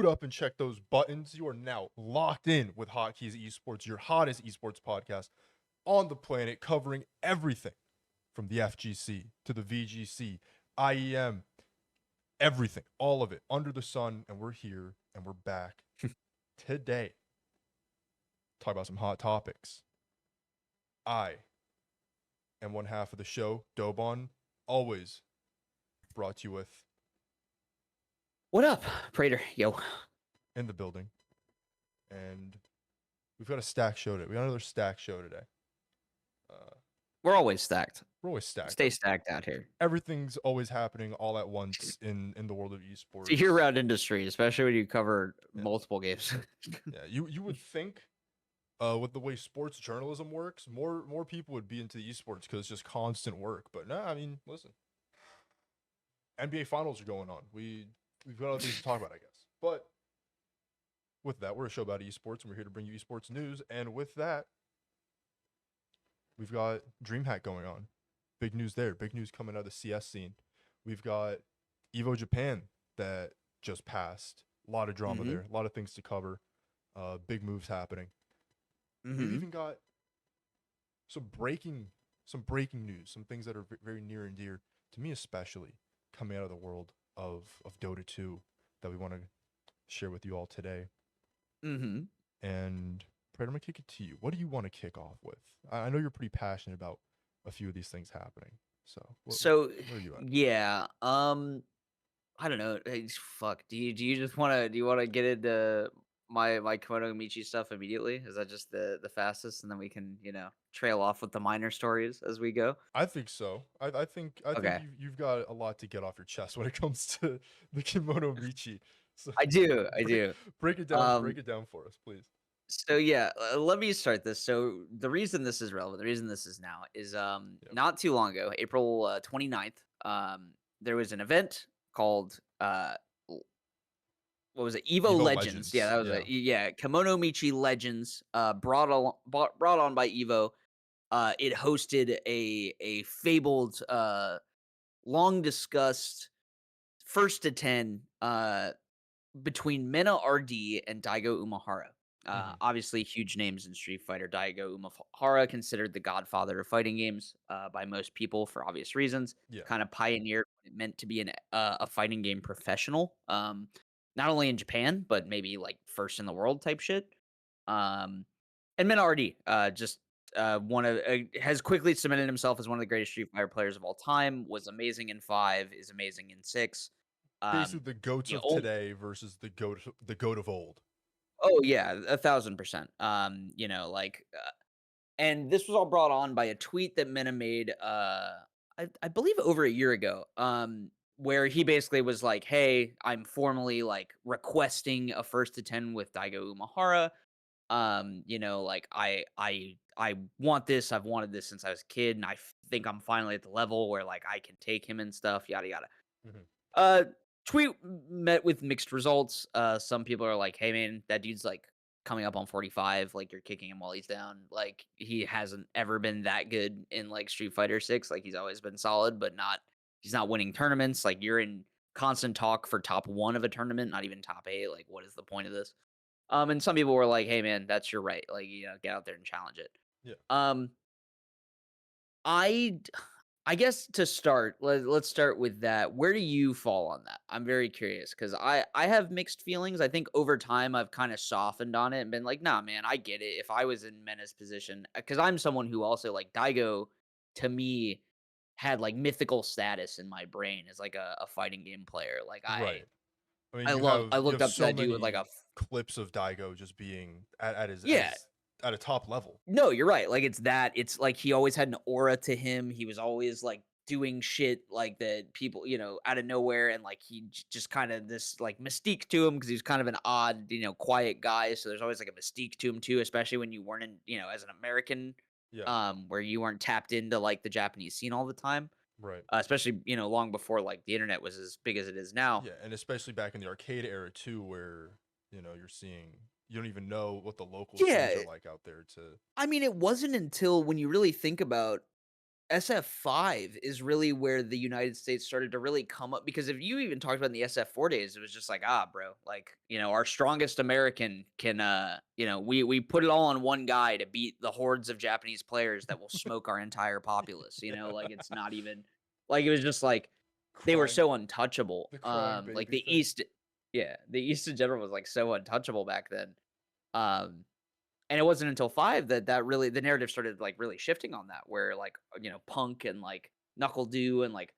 boot up and check those buttons. You are now locked in with HotKeys Esports, your hottest esports podcast on the planet, covering everything from the FGC to the VGC, IEM, everything, all of it under the sun. And we're here and we're back today. Talk about some hot topics. I am one half of the show, Dobon, always brought to you with What up, Prater? Yo. in the building. And we've got a stack show today. We got another stack show today. We're always stacked. We're always stacked. Stay stacked out here. Everything's always happening all at once in the world of esports. It's a year-round industry, especially when you cover multiple games. Yeah, you would think with the way sports journalism works, more people would be into the esports because it's just constant work. But nah, I mean, listen, NBA finals are going on. We've got other things to talk about, I guess. But with that, we're a show about esports, and we're here to bring you esports news. And with that, we've got DreamHack going on. Big news there. Big news coming out of the CS scene. We've got EVO Japan that just passed. A lot of drama there. A lot of things to cover. Big moves happening. We've even got some breaking news. Some things that are very near and dear to me, especially coming out of the world of Dota 2 that we want to share with you all today. And Brad, I'm gonna kick it to you. What do you want to kick off with? I know you're pretty passionate about a few of these things happening. So where are you at? Yeah. I don't know. Hey, fuck. Do you just want to get into my Komodo Michi stuff immediately? Is that just the fastest, and then we can trail off with the minor stories as we go? I think so. I think you've got a lot to get off your chest when it comes to the Kimono Michi. So I do. Break it down. Break it down for us, please. So yeah, let me start this. So the reason this is relevant, the reason this is now is not too long ago, April 29th, there was an event called what was it? EVO Legends. Yeah, that was it. Yeah, Kimono Michi Legends, brought on by EVO. It hosted a fabled, long discussed first to 10 between Mena RD and Daigo Umehara. Obviously, huge names in Street Fighter. Daigo Umehara, considered the godfather of fighting games by most people for obvious reasons. Yeah. Kind of pioneered what it meant to be a fighting game professional. Not only in Japan, but maybe like first in the world type shit. And Mena RD, just has quickly cemented himself as one of the greatest Street Fighter players of all time. Was amazing in 5, is amazing in 6. Basically, the goats of today versus the goat of old. Oh yeah, 1,000%. And this was all brought on by a tweet that Mena made, I believe over a year ago, where he basically was like, "Hey, I'm formally like requesting a first to 10 with Daigo Umehara. I want this. I've wanted this since I was a kid, and I think I'm finally at the level where like I can take him and stuff. Yada yada." Tweet met with mixed results. Some people are like, "Hey man, that dude's like coming up on 45. Like you're kicking him while he's down. Like he hasn't ever been that good in like Street Fighter 6. Like he's always been solid, but he's not winning tournaments. Like you're in constant talk for top 1 of a tournament, not even top 8. Like what is the point of this?" And some people were like, "Hey man, that's your right. Like get out there and challenge it." Yeah. I guess to start, let's start with that. Where do you fall on that? I'm very curious because I have mixed feelings. I think over time I've kind of softened on it and been like, nah, man, I get it. If I was in Mena's position, because I'm someone who also like Daigo, to me, had like mythical status in my brain as like a fighting game player. Like right. I mean, I looked up to that dude with like a clips of Daigo just being at his at a top level. No, you're right. Like it's like he always had an aura to him. He was always like doing shit like that people, out of nowhere. And like he just kind of this like mystique to him because he's kind of an odd, quiet guy. So there's always like a mystique to him too, especially when you weren't in, as an American, where you weren't tapped into like the Japanese scene all the time. Right. Especially, long before like the internet was as big as it is now. Yeah. And especially back in the arcade era too, where, you're seeing, you don't even know what the local scenes are like out there. I mean, it wasn't until when you really think about SF5 is really where the United States started to really come up because if you even talked about in the SF4 days, it was just like, ah, bro, like, our strongest American can, we put it all on one guy to beat the hordes of Japanese players that will smoke our entire populace, like it's not even like it was just like they were Crime, so untouchable. the crime Like baby the thing. East, yeah, the East in general was like so untouchable back then. Um, and it wasn't until 5 that really the narrative started, like, really shifting on that, where, like, Punk and, like, Knuckle Dew and, like,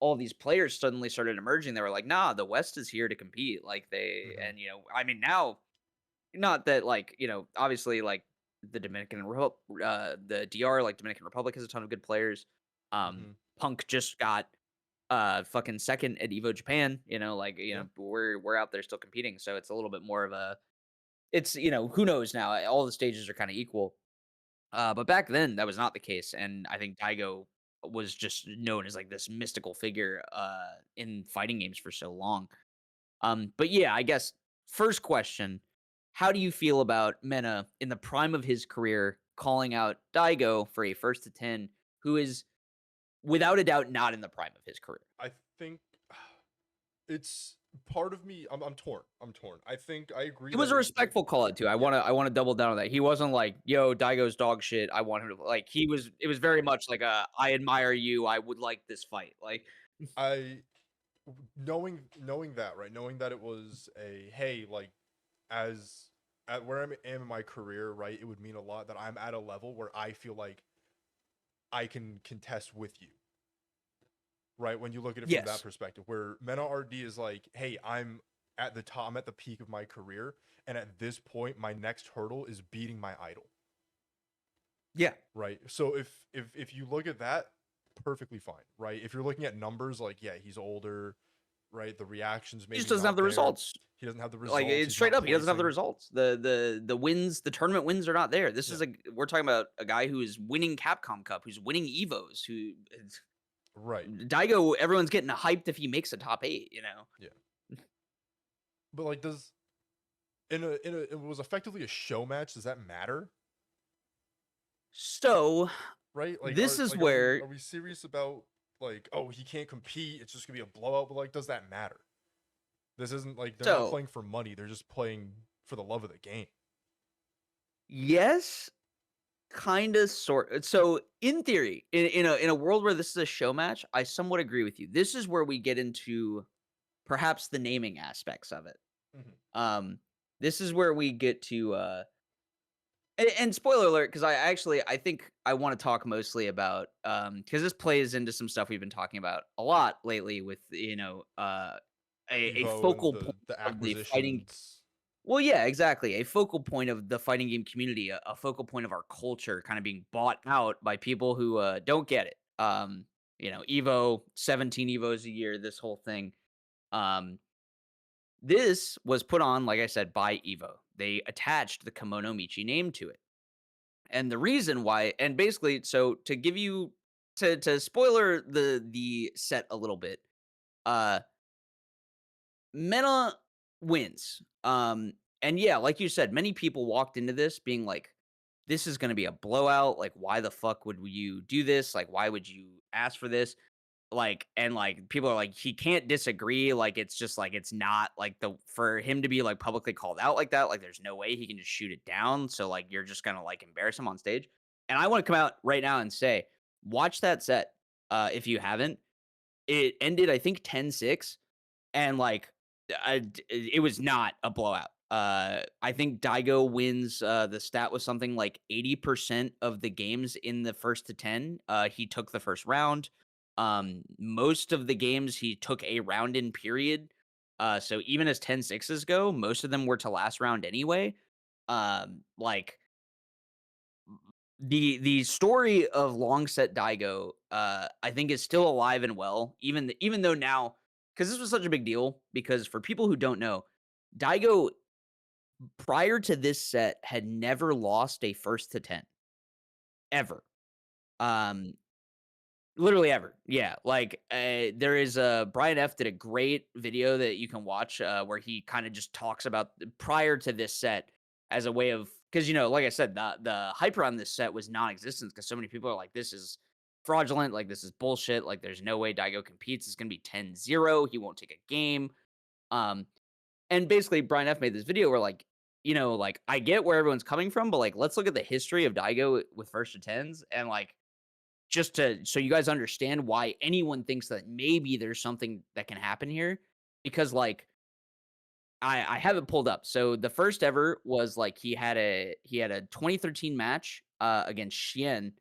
all these players suddenly started emerging. They were like, "Nah, the West is here to compete." Like, Hmm. I mean, now not that, like, obviously, like, the DR, like, Dominican Republic has a ton of good players. Hmm. Punk just got, fucking 2nd at EVO Japan, like, Yeah. we're out there still competing, so it's a little bit more of a it's, who knows now, all the stages are kinda equal. But back then, that was not the case, and I think Daigo was just known as, like, this mystical figure, in fighting games for so long. But yeah, I guess first question, how do you feel about Mena in the prime of his career calling out Daigo for a first to 10 who is without a doubt not in the prime of his career? I think it's part of me. I'm torn. I'm torn. I think I agree It that was a is like, respectful call out too. I yeah. wanna double down on that. He wasn't like, "Yo, Daigo's dog shit. I want him to," like, it was very much like a, "I admire you. I would like this fight." Like, I knowing that, right, knowing that it was a, hey, like, as at where am in my career, right, it would mean a lot that I'm at a level where I feel like I can contest with you, right? When you look at it from that yes. perspective, where Mena RD is like, hey, I'm at the top, I'm at the peak of my career, and at this point, my next hurdle is beating my idol, Yeah. right? So if you look at that, perfectly fine, right? If you're looking at numbers, like, yeah, he's older, right? The reactions He just maybe doesn't have not the there. results. He doesn't have the Like, results. it's He's straight not up, he doesn't have the placing. results. The wins, the tournament wins are not there. This Yeah, is we're talking about a guy who is winning Capcom Cup, who's winning EVOs, who it's right. Daigo, everyone's getting hyped if he makes a top 8. Yeah, but like, does in a it was effectively a show match. Does that matter? So, Right? Like, this is are where we serious about, like, oh, he can't compete, it's just gonna be a blowout, but like, does that matter? This isn't like they're not so, playing for money, they're just playing for the love of the game. yes, kinda, so, in theory, in a world where this is a show match, I somewhat agree with you. This is where we get into perhaps the naming aspects of it. Mhm. Um, this is where we get to, and spoiler alert, because I think I wanna talk mostly about, because this plays into some stuff we've been talking about a lot lately with, a EVO and focal the point of the fighting. acquisitions. Well, yeah, exactly. A focal point of the fighting game community, a focal point of our culture kind of being bought out by people who don't get it. EVO, 17 EVOs a year, this whole thing. Um, this was put on, like I said, by EVO. They attached the Kimono Michi name to it. And the reason why, and basically, so to give you to spoiler the set a little bit, uh Meta wins. And yeah, like you said, many people walked into this being like, this is going to be a blowout. Like, why the fuck would you do this? Like, why would you ask for this? Like, and like, people are like, he can't disagree. Like, it's just like, it's not like for him to be like publicly called out like that. Like, there's no way he can just shoot it down. So, like, you're just going to like embarrass him on stage. And I want to come out right now and say, watch that set. If you haven't, it ended, I think, 10-6 and like it was not a blowout. I think Daigo wins. The stat was something like 80% of the games in the first to 10. He took the first round. Most of the games he took a round in period. So even as 10-6s go, most of them were to last round anyway. Like the story of long set Daigo, I think is still alive and well, even though now, because this was such a big deal. Because for people who don't know, Daigo prior to this set had never lost a first to 10 ever. Um, Literally ever. Yeah, like there is a Brian F did a great video that you can watch where he kind of just talks about prior to this set as a way of, because like I said, the hype around this set was non-existent because so many people are like, this is fraudulent. Like, this is bullshit. Like, there's no way Daigo competes. It's going to be 10-0. He won't take a game. And basically, Brian F made this video where, like, like, I get where everyone's coming from, but, like, let's look at the history of Daigo with first to tens and, like, just so you guys understand why anyone thinks that maybe there's something that can happen here. Because, like, I have it pulled up. So the first ever was, like, he had a 2013 match against Xian,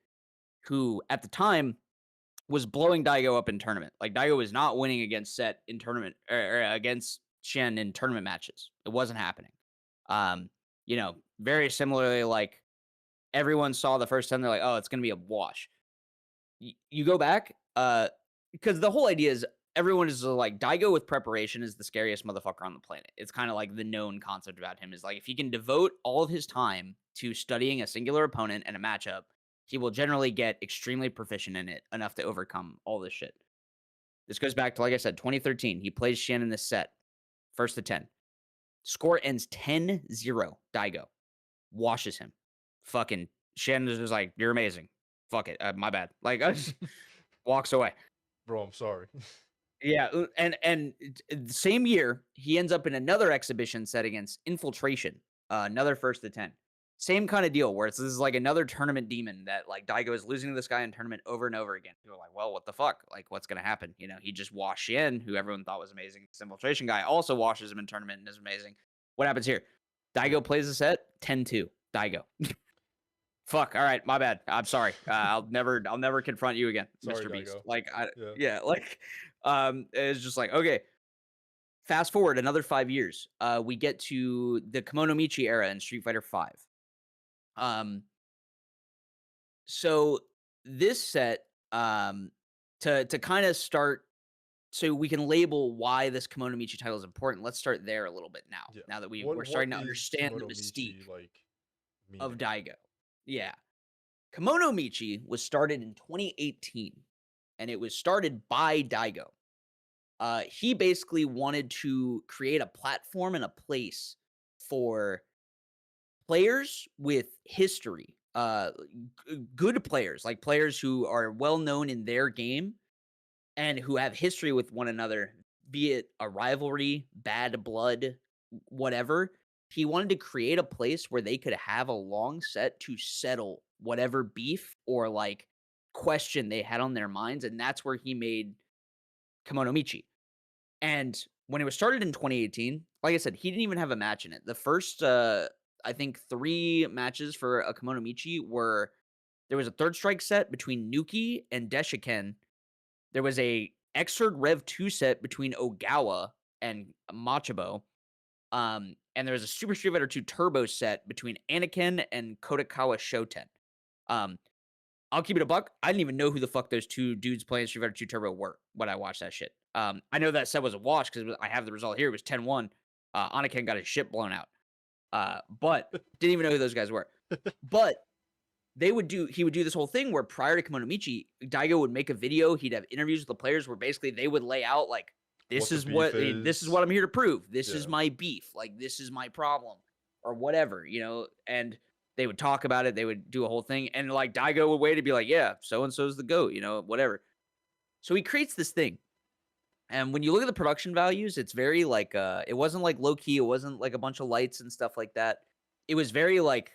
who at the time was blowing Daigo up in tournament. Like, Daigo was not winning against Set in tournament or against Shen in tournament matches. It wasn't happening. Very similarly, like, everyone saw the first time, they're like, oh, it's gonna be a wash. You go back, because the whole idea is everyone is like, Daigo with preparation is the scariest motherfucker on the planet. It's kind of like the known concept about him is, like, if he can devote all of his time to studying a singular opponent and a matchup, he will generally get extremely proficient in it enough to overcome all this shit. This goes back to, like I said, 2013. He plays Shen in this set, first to 10. Score ends 10-0. Daigo washes him. Fucking Shen is just like, you're amazing. Fuck it. My bad. Like, walks away. Bro, I'm sorry. Yeah, and the same year, he ends up in another exhibition set against Infiltration, another first to 10. Same kind of deal where this is like another tournament demon that, like, Daigo is losing to this guy in tournament over and over again. People are like, well, what the fuck? Like, what's going to happen? He just washed Xian, who everyone thought was amazing. This Infiltration guy also washes him in tournament and is amazing. What happens here? Daigo plays the set, 10-2. Daigo. Fuck. All right, my bad. I'm sorry. I'll never confront you again, Sorry, Mr. Beast. Daigo. Like, it's just like, okay. Fast forward another 5 years. We get to the Kimono Michi era in Street Fighter V. So this set, to kind of start, so we can label why this Kimono Michi title is important. Let's start there a little bit now. Yeah. Now that we're starting to understand the mystique of Daigo. Yeah. Kimono Michi was started in 2018, and it was started by Daigo. He basically wanted to create a platform and a place for players with history, good players, like players who are well known in their game and who have history with one another, be it a rivalry, bad blood, whatever. He wanted to create a place where they could have a long set to settle whatever beef or, like, question they had on their minds, and that's where he made Kimono Michi. And when it was started in 2018, like I said, he didn't even have a match in it. The first, I think, 3 matches for a Kimono Michi were, there was a third strike set between Nuki and Deshiken. There was a Xrd Rev 2 set between Ogawa and Machabo. And there was a Super Street Fighter 2 Turbo set between Anakin and Kodakawa Shoten. I'll keep it a buck. I didn't even know who the fuck those 2 dudes playing Street Fighter 2 Turbo were when I watched that shit. I know that set was a wash because I have the result here. It was 10-1. Anakin got his shit blown out. But didn't even know who those guys were. But he would do this whole thing where prior to Kimono Michi, Daigo would make a video. He'd have interviews with the players where basically they would lay out, like, this is what I'm here to prove. This is my beef. Like, this is my problem or whatever, and they would talk about it. They would do a whole thing. And, like, Daigo would wait to be like, yeah, so-and-so's the GOAT, whatever. So he creates this thing. And when you look at the production values, it's very, like, it wasn't, like, low-key. It wasn't, like, a bunch of lights and stuff like that. It was very, like,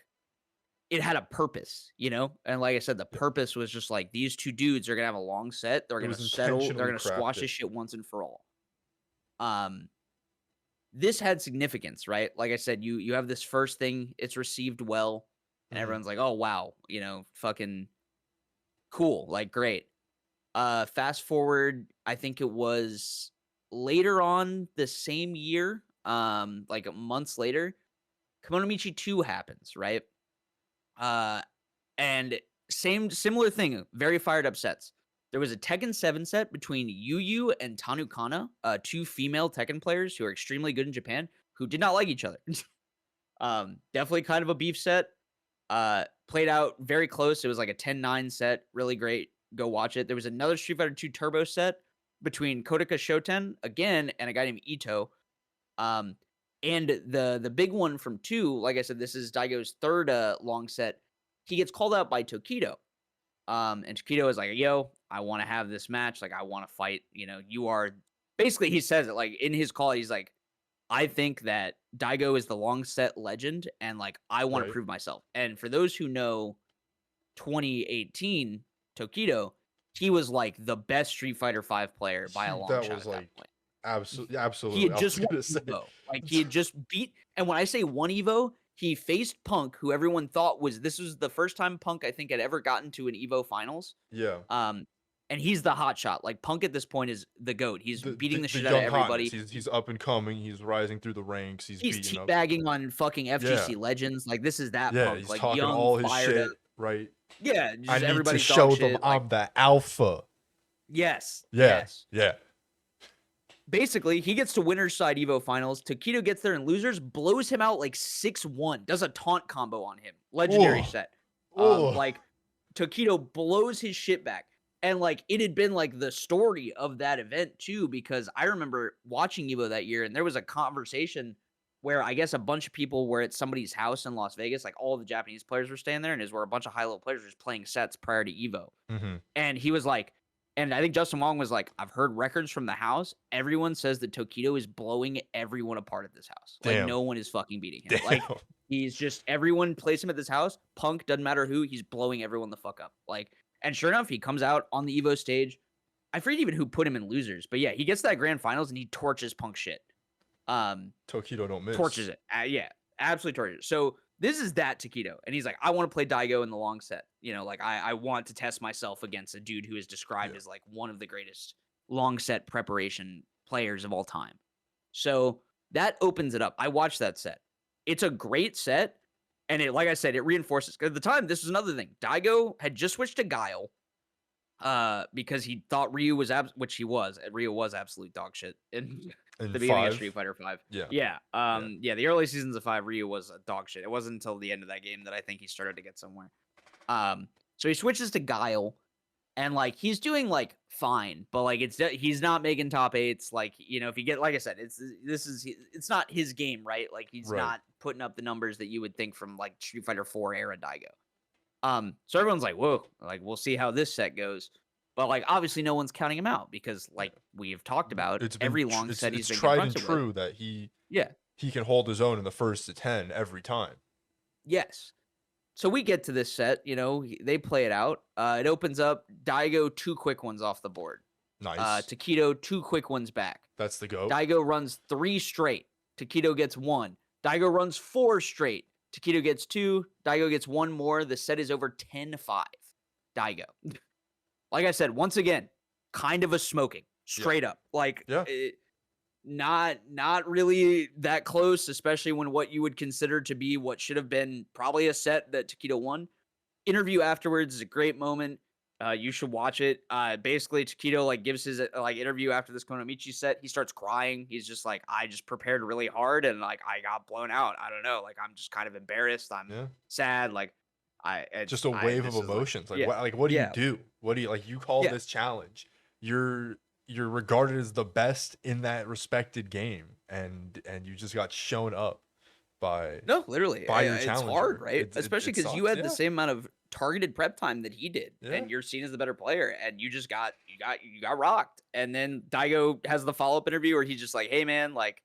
it had a purpose, And like I said, the purpose was just, like, these 2 dudes are going to have a long set. They're going to settle. They're going to squash this shit once and for all. This had significance, right? Like I said, you have this first thing. It's received well. And everyone's like, oh, wow, fucking cool. Like, great. Fast forward, I think it was later on the same year, like months later, Kimono Michi 2 happens, right? And similar thing, very fired up sets. There was a Tekken 7 set between Yu and Tanukana, 2 female Tekken players who are extremely good in Japan, who did not like each other. Definitely kind of a beef set. Played out very close. It was like a 10-9 set. Really great. Go watch it. There was another Street Fighter 2 Turbo set between Kodaka Shoten, again, and a guy named Ito. And the big one from 2, like I said, this is Daigo's third long set. He gets called out by Tokido. And Chiquito is like, yo, I want to have this match. Like, I want to fight. You are basically, he says it like in his call. He's like, I think that Daigo is the long set legend, and like, I want to Right. prove myself. And for those who know 2018 Tokido, he was like the best Street Fighter 5 player by a long That shot was at that like point. absolutely, He absolutely. had I was just won gonna say, EVO. Like, he had just beat, and when I say one EVO, he faced Punk, who everyone thought this was the first time Punk, I think, had ever gotten to an EVO finals. yeah, Um, and he's the hot shot. Like, Punk at this point is the GOAT. He's the, beating the the the shit out of young hotness. everybody. He's up and coming. He's rising through the ranks. He's He's beating up. teabagging on fucking Yeah, FGC legends. Like, this is that yeah. Punk. He's Like, talking young, all his fired up. shit. Right. Yeah, I just need to everybody's dog show them shit. Like, I'm the alpha. yes, Yeah, yes. yeah. Basically, he gets to winner's side EVO finals. Taquito gets there in losers, blows him out like 6-1, does a taunt combo on him. Legendary Oh, set. oh, Like, Taquito blows his shit back. And like, it had been like the story of that event too, because I remember watching EVO that year, and there was a conversation where I guess a bunch of people were at somebody's house in Las Vegas, like all the Japanese players were staying there, and is where a bunch of high level players were just playing sets prior to EVO. mm-hmm. And he was like, and I think Justin Wong was like, I've heard records from the house. Everyone says that Tokido is blowing everyone apart at this house. Like, Damn. no one is fucking beating him. Damn. Like, he's just, everyone plays him at this house. Punk, doesn't matter who, he's blowing everyone the fuck up. Like, and sure enough, he comes out on the EVO stage. I forget even who put him in losers, but yeah, he gets that grand finals and he torches Punk shit. Tokido don't miss. Torches it. Yeah, absolutely torches it. So this is that Taquito. And he's like, I want to play Daigo in the long set. Like, I want to test myself against a dude who is described as like one of the greatest long set preparation players of all time. So that opens it up. I watched that set. It's a great set. And it, like I said, it reinforces. Because at the time, this was another thing. Daigo had just switched to Guile because he thought Ryu was, which he was. Ryu was absolute dog shit in the beginning of Street Fighter 5. Yeah. Yeah. The early seasons of 5, Ryu was a dog shit. It wasn't until the end of that game that I think he started to get somewhere. So he switches to Guile, and like, he's doing like fine, but like, he's not making top 8s. Like, if you get, like I said, it's not his game, right? Like, he's not putting up the numbers that you would think from like Street Fighter 4 era Daigo. So everyone's like, whoa, like, we'll see how this set goes. But like, obviously no one's counting him out because like we have talked about, every long set he's been tried and confronted true with. that he can hold his own in the first to 10 every time. Yes. So we get to this set, they play it out. It opens up Daigo 2 quick ones off the board. Nice. Taquito 2 quick ones back. That's the go. Daigo runs 3 straight. Taquito gets 1. Daigo runs 4 straight. Taquito gets 2. Daigo gets 1 more. The set is over 10-5. Daigo. Like I said, once again, kind of a smoking. Straight up. Like, not really that close, especially when what you would consider to be what should have been probably a set that Taquito won. Interview afterwards is a great moment. You should watch it. Basically, Taquito like gives his like interview after this Konomichi set. He starts crying. He's just like, I just prepared really hard and like I got blown out. I don't know. Like, I'm just kind of embarrassed. I'm sad. Like, just a wave of emotions. Like, what do you do? What do you like? You call this challenge. You're regarded as the best in that respected game, and you just got shown up by literally by your it's challenger. hard, right? Especially because you had the same amount of targeted prep time that he did, and you're seen as the better player, and you just got rocked. And then Daigo has the follow-up interview where he's just like, hey man, like,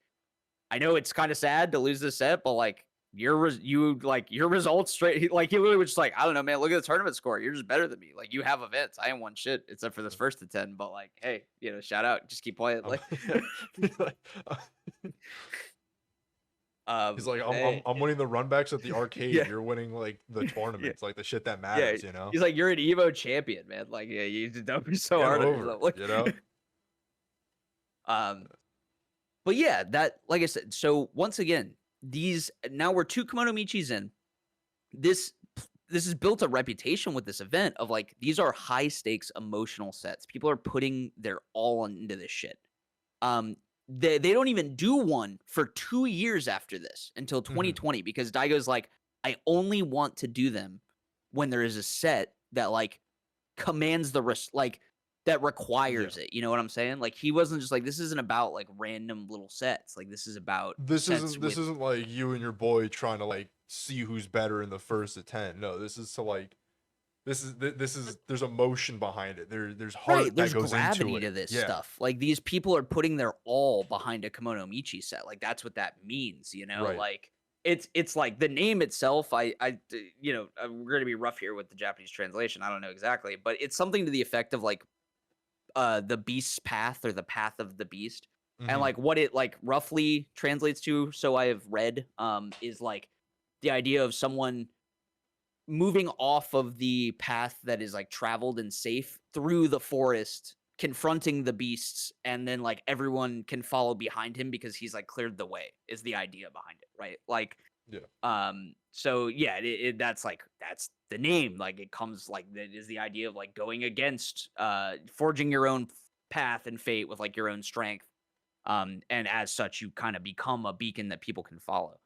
I know it's kind of sad to lose this set, but like, your results straight, like, he literally was just like, I don't know, man, look at the tournament score, you're just better than me. Like, you have events, I ain't won shit except for this first to 10, but like, hey, shout out, just keep playing. Like, he's like, I'm winning the runbacks at the arcade. You're winning like the tournaments, like the shit that matters. He's like, you're an EVO champion, man. Like, you don't be so hard on yourself. Like, but yeah, that, like I said, so once again, now we're 2 Kimono Michis in. This has built a reputation with this event of like, these are high stakes emotional sets. People are putting their all into this shit. They don't even do one for 2 years after this until 2020 because Daigo's like, I only want to do them when there is a set that like commands the that requires it. You know what I'm saying? Like, he wasn't just like, this isn't about like random little sets. Like, this is about this isn't like you and your boy trying to like see who's better in the first to 10. No, this is There's emotion behind it. There's heart Right, that there's goes into gravity it. to this Yeah. stuff. Like, these people are putting their all behind a Kimono Michi set. Like, that's what that means, you know? Right. Like, it's like the name itself, we're gonna be rough here with the Japanese translation. I don't know exactly, but it's something to the effect of like the beast's path or the path of the beast. And Mhm. like what it like roughly translates to, so I have read, is like the idea of someone moving off of the path that is like traveled and safe through the forest, confronting the beasts, and then like everyone can follow behind him because he's like cleared the way, is the idea behind it, right? Like, Yeah. so yeah, that's like that's the name. Like, it comes like that is the idea of like going against, forging your own path and fate with like your own strength. And as such, you kind of become a beacon that people can follow.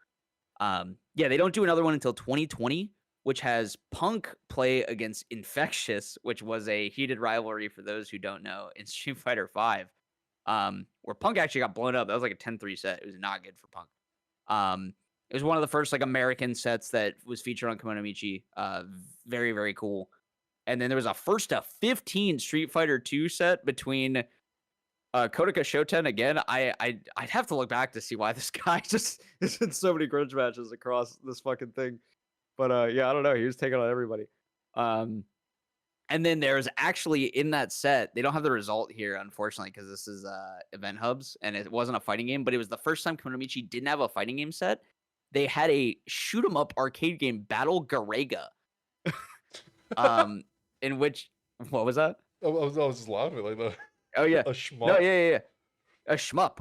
Yeah, they don't do another one until 2020, which has Punk play against Infectious, which was a heated rivalry for those who don't know in Street Fighter 5. Where Punk actually got blown up. That was like a 10-3 set. It was not good for Punk. It was one of the first like American sets that was featured on Kimono Michi. Very, very cool. And then there was a first to 15 Street Fighter 2 set between Kodaka Shoten again. I'd have to look back to see why this guy just is in so many grudge matches across this fucking thing. But yeah, I don't know. He was taking on everybody. Um, and then there's actually in that set, they don't have the result here, unfortunately, because this is Event Hubs and it wasn't a fighting game, but it was the first time Konomichi didn't have a fighting game set. They had a shoot 'em up arcade game, Battle Garega. um, in which what was that? I was just laughing like the Oh yeah. a No, schmuck. yeah. A shmup.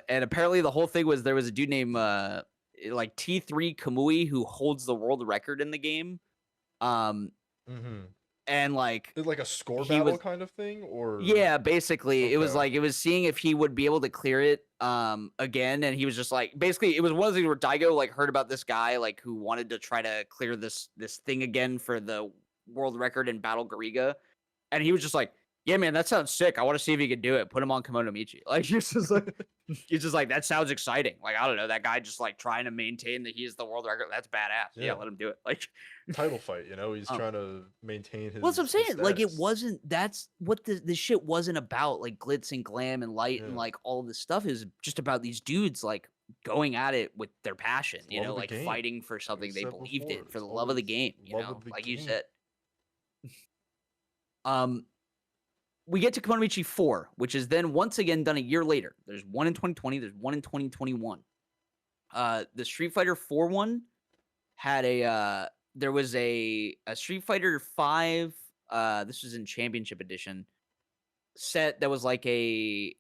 And apparently the whole thing was there was a dude named like T3 Kamui who holds the world record in the game. Um, Mhm. and like Is it like a score he battle was kind of thing, or yeah, basically okay. it was seeing if he would be able to clear it again, and he was just like basically it was one of the things where Daigo like heard about this guy like who wanted to try to clear this thing again for the world record in Battle Gariga, and he was just like, yeah, man, that sounds sick. I want to see if he can do it. Put him on Kimono Michi. Like he's just like, that sounds exciting. Like, I don't know, that guy just like trying to maintain that he's the world record. That's badass. Yeah, Yeah. let him do it. Like Title fight, he's um, trying to maintain well, that's what I'm his saying. Like, it status. wasn't. That's what this shit wasn't about. Like glitz and glam and light and Yeah. like all this stuff is just about these dudes like going at it with their passion. It's love of the Like game. fighting for Like I something they said believed in before, for it's the love of the game. love of the Like you game. said. Um, we get to Konomichi 4, which is then once again done a year later. There's one in 2020. There's one in 2021. The Street Fighter 4 one had there was a Street Fighter 5. This was in Championship Edition set that was like they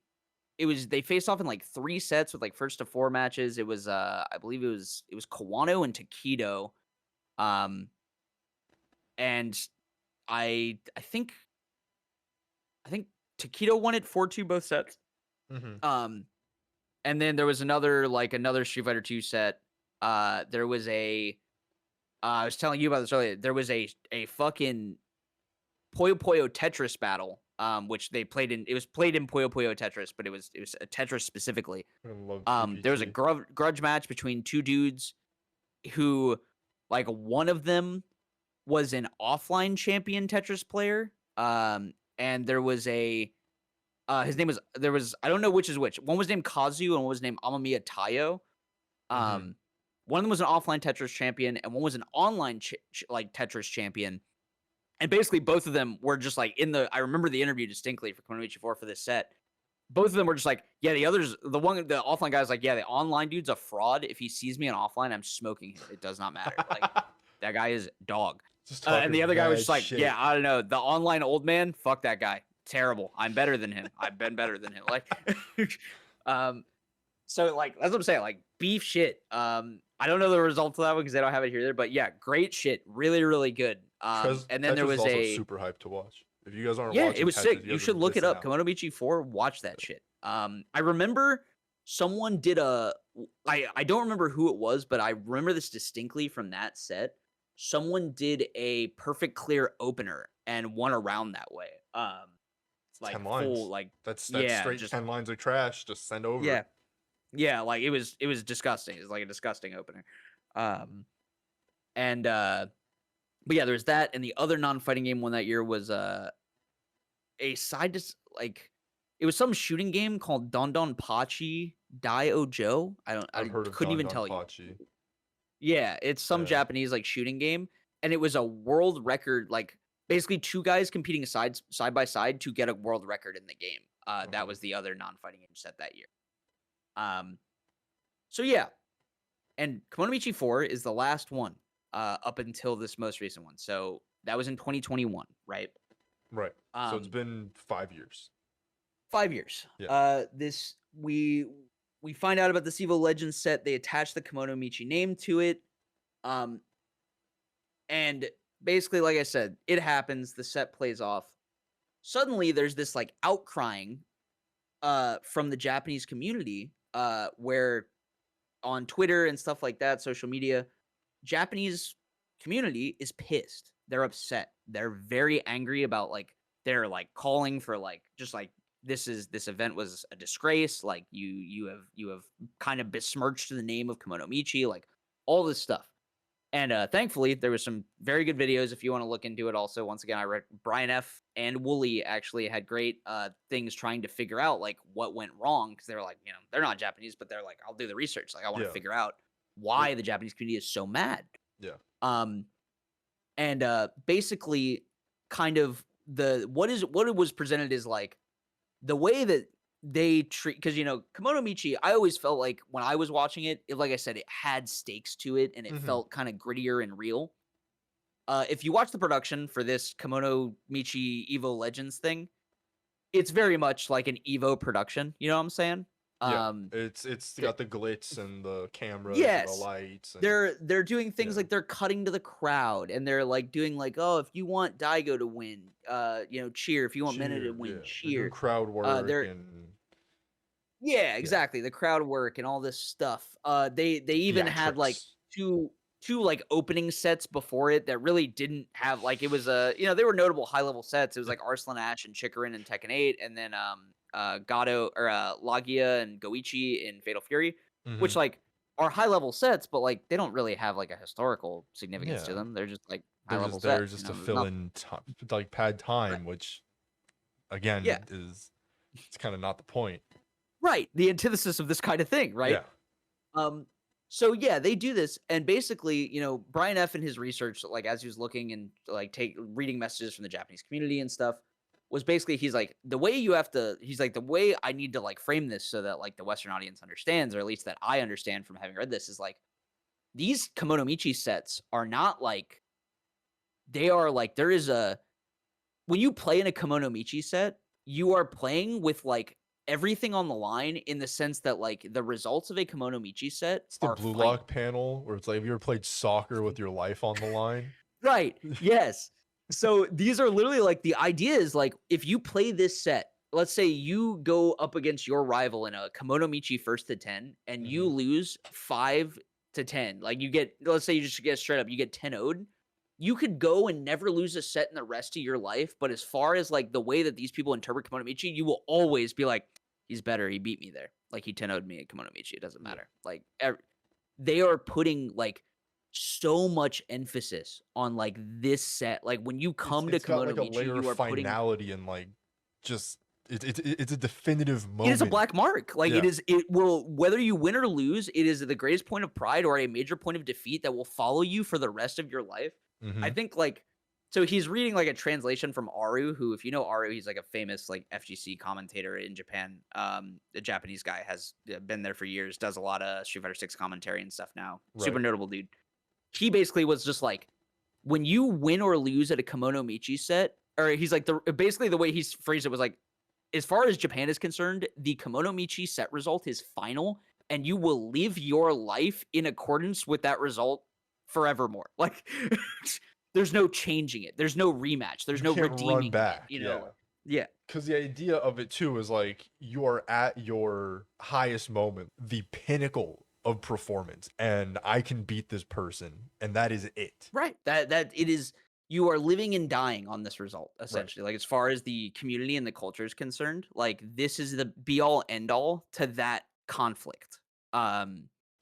faced off in like 3 sets with like first to 4 matches. It was I believe it was Kawano and Takedo. Um, and I think Takedo won it 4-2 both sets. Mhm. And then there was another Street Fighter 2 set. There was I was telling you about this earlier. There was a fucking Puyo Puyo Tetris battle, which they played in. It was played in Puyo Puyo Tetris, but it was a Tetris specifically. I love There was a TPT. grudge match between 2 dudes who, like, one of them was an offline champion Tetris player. And there was his name was I don't know which is which. One was named Kazu and one was named Amamiya Tayo. Mhm. One of them was an offline Tetris champion and one was an online like Tetris champion. And basically both of them were just like I remember the interview distinctly for Konomichi 4 for this set. Both of them were just like, yeah, the offline guy's like, yeah, the online dude's a fraud. If he sees me on offline, I'm smoking him. It does not matter. Like, that guy is dog. Just And talking the other guy was mad just like, shit. yeah, I don't know. The online old man, fuck that guy. Terrible. I'm better than him. I've been better than him. Like, so like that's what I'm saying. Like beef shit. I don't know the results of that one because they don't have it here, but yeah, great shit. Really, really good. And then there Tetris was is also super hyped to watch. If you guys aren't yeah, watching it was Tetris, sick. you You guys should are look it missing up. out. Komodomichi 4, watch that shit. I remember someone did I don't remember who it was, but I remember this distinctly from that set. Someone did a perfect clear opener and won around that way. Like 10 full lines. like That's yeah, straight just 10 lines of trash. Just send over. yeah. Yeah, like it was disgusting. It was like a disgusting opener. And But yeah, there's that, and the other non-fighting game one that year was a side like it was some shooting game called Don Don Pachi Dai Ojo. I've I heard of couldn't Don even Don tell you. Pachi. Yeah, it's some Yeah. Japanese like shooting game, and it was a world record. Like basically, two guys competing side by side to get a world record in the game. That was the other non-fighting game set that year. Um, so yeah, and Komonomichi 4 is the last one up until this most recent one. So that was in 2021, right? Right. So it's Um, been 5 years. 5 years. Yeah. This we find out about the EVO Legends set. They attach the Kimono Michi name to it. Um, and basically, like I said, it happens. The set plays off. Suddenly, there's this like outcrying from the Japanese community where on Twitter and stuff like that, social media, Japanese community is pissed. They're upset. They're very angry about like they're like calling for like just like this event was a disgrace. Like you have kind of besmirched the name of Kimono Michi, like all this stuff. And thankfully, there was some very good videos if you want to look into it. Also, once again, I read Brian F. and Wooly actually had great things trying to figure out like what went wrong because they were like, they're not Japanese, but they're like, I'll do the research. Like, I want to Yeah. figure out why the Japanese community is so mad. Yeah. And basically, kind of what it was presented is like the way that they treat, because Kimono Michi, I always felt like when I was watching it, like I said, it had stakes to it and it felt kind of grittier and real. If you watch the production for this Kimono Michi EVO Legends thing, it's very much like an EVO production. You know what I'm saying? Yeah. It's got the glitz and the cameras and the Yes, lights. And, they're doing things like they're cutting to the crowd and they're like doing like, oh, if you want Daigo to win, cheer. If you want Mena to cheer. win, Yeah. They're doing cheer. crowd work They're and Yeah, exactly. The crowd work and all this stuff. They even had like theatrics. two like opening sets before it that really didn't have like it was they were notable high level sets. It was like Arslan Ash and Chikarin in Tekken 8, and then Gato or Lagia and Goichi in Fatal Fury, which like are high level sets, but like they don't really have like a historical significance to Yeah. them. They're just like high They're level just there sets. just to There's fill nothing. in like pad Right. time, which again Yeah. it's kind of not the point. Right. The antithesis of this kind of thing, right? Yeah. So yeah, they do this, and basically, Brian F. in his research, like as he was looking and like reading messages from the Japanese community and stuff, was basically he's like the way I need to like frame this so that like the Western audience understands, or at least that I understand from having read this, is like these Kimono Michi sets are not like they are like there is a when you play in a Kimono Michi set, you are playing with like everything on the line in the sense that like the results of a Kimono Michi set It's the are blue final. lock panel where it's like, have you ever played soccer with your life on the line? Right. Yes. So these are literally like the idea is like if you play this set, let's say you go up against your rival in a Kimono Michi 1st to 10 and you lose 5 to 10. Like let's say you just get straight up, you get 10 0'd. You could go and never lose a set in the rest of your life, but as far as like the way that these people interpret Kimono Michi, you will always be like, he's better. He beat me there. Like he 10 0'd me at Kimono Michi. It doesn't matter. Like they are putting like so much emphasis on like this set. Like when you come to It's got Kimono like a Michi, layer of you are putting finality and like just it's a definitive moment. it is a black mark. Like it will, whether you win or lose, it is the greatest point of pride or a major point of defeat that will follow you for the rest of your life. I think like so he's reading like a translation from Aru, who, if you know Aru, he's like a famous like FGC commentator in Japan. The Japanese guy has been there for years, does a lot of Street Fighter 6 commentary and stuff now. Super notable dude. He basically was just like, when you win or lose at a Kimono Michi set, or he's like basically the way he's phrased it was like, as far as Japan is concerned, the Kimono Michi set result is final, and you will live your life in accordance with that result forevermore. Like, there's no changing it. There's no rematch. There's no redeeming run back. it. Yeah. Because the idea of it too is like you are at your highest moment, the pinnacle of performance, and I can beat this person, and that is it. Right. That it is. You are living and dying on this result, essentially. Like as far as the community and the culture is concerned, like this is the be all end all to that conflict.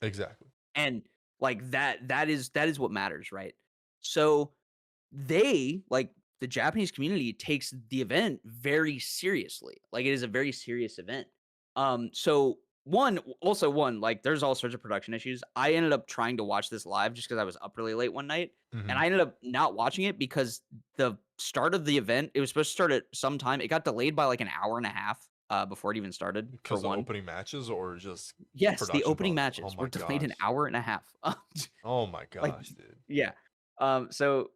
Exactly. And like that is what matters, right? So they, like, the Japanese community takes the event very seriously. Like, it is a very serious event. So one, like, there's all sorts of production issues. I ended up trying to watch this live just because I was up really late one night, and Hmm. I ended up not watching it because the start of the event, it was supposed to start at some time. It got delayed by like an hour and a half before it even started, for Because the one. opening matches or just Yes, the production opening problem? Oh matches were my delayed an gosh. hour and a half. Oh my Like, gosh, dude. yeah. So,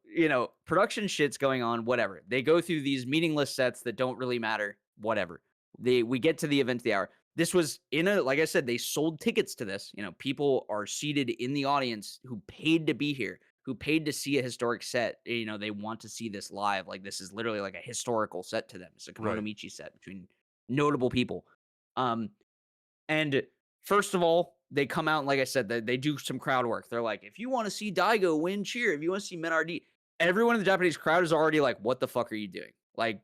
production shit's going on, whatever. They go through these meaningless sets that don't really matter, whatever. We get to the event of the hour. This was like I said, they sold tickets to this. People are seated in the audience who paid to be here, who paid to see a historic set. They want to see this live. Like, this is literally like a historical set to them. It's a Kimono Right. Michi set between notable people. Um, and first of all, they come out and, like I said, they do some crowd work. They're like, if you want to see Daigo win, cheer. If you want to see Menardi, everyone in the Japanese crowd is already like, what the fuck are you doing? Like,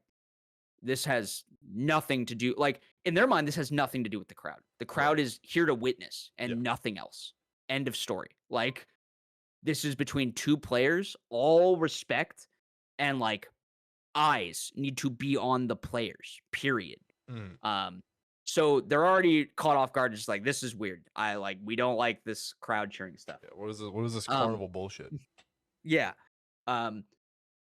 this has nothing to do, like, in their mind, this has nothing to do with the crowd. The crowd Right. is here to witness Yeah. and nothing else. End of story. Like, this is between two players, all respect, and like eyes need to be on the players, period. Mm. Um, so they're already caught off guard, just like, this is weird. We don't like this crowd cheering stuff. Yeah. What is this Um, carnival bullshit? yeah. Um,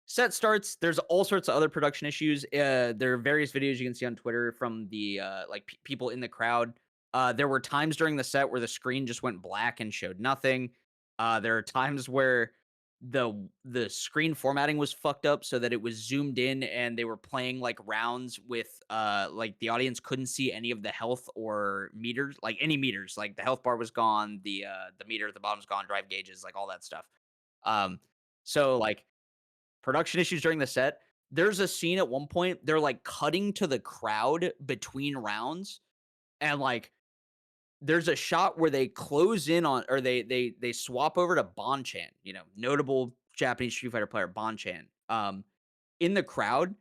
Set starts. There's all sorts of other production issues. There are various videos you can see on Twitter from the people in the crowd. There were times during the set where the screen just went black and showed nothing. There are times where the screen formatting was fucked up so that it was zoomed in and they were playing like rounds with like the audience couldn't see any of the health or meters, like any meters. Like, the health bar was gone, the meter at the bottom's gone, drive gauges, like all that stuff. Um, so like production issues during the set. There's a scene at one point, they're like cutting to the crowd between rounds, and like there's a shot where they close in on, or they swap over to Bonchan, notable Japanese Street Fighter player Bonchan, in the crowd,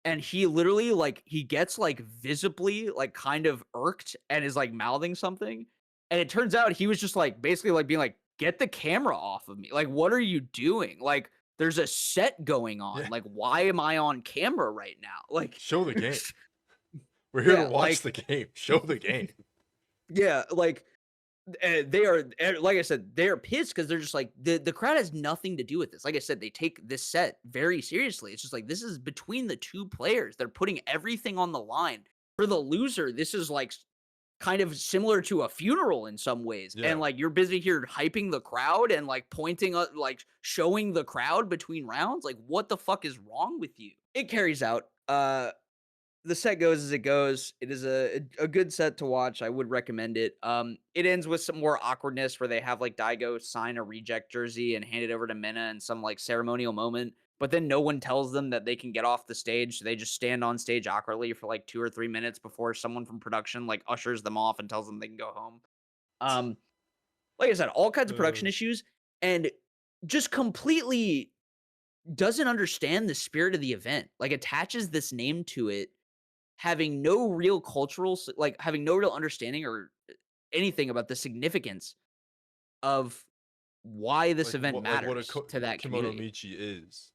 and he literally, like, he gets like visibly like kind of irked and is like mouthing something, and it turns out he was just like basically like being like, get the camera off of me, like, what are you doing, like, there's a set going on, Yeah. like, why am I on camera right now, like, Show the game. We're here to yeah, watch like, the game. Show the game. yeah, like, they are, like I said, they're pissed because they're just like, the crowd has nothing to do with this. Like I said, they take this set very seriously. It's just like, this is between the two players. They're putting everything on the line. For the loser, this is like kind of similar to a funeral in some ways. And Yeah. like, you're busy here hyping the crowd and like pointing up, like showing the crowd between rounds. Like, what the fuck is wrong with you? It carries out. The set goes as it goes. It is a good set to watch. I would recommend it. It ends with some more awkwardness where they have like Daigo sign a reject jersey and hand it over to Minna in some like ceremonial moment. But then no one tells them that they can get off the stage. So they just stand on stage awkwardly for like 2 or 3 minutes before someone from production like ushers them off and tells them they can go home. Um, like I said, all kinds of Uh, production issues, and just completely doesn't understand the spirit of the event. Like, attaches this name to it having no real like, having no real understanding or anything about the significance of why this event what a matters to that kimono community. michi is.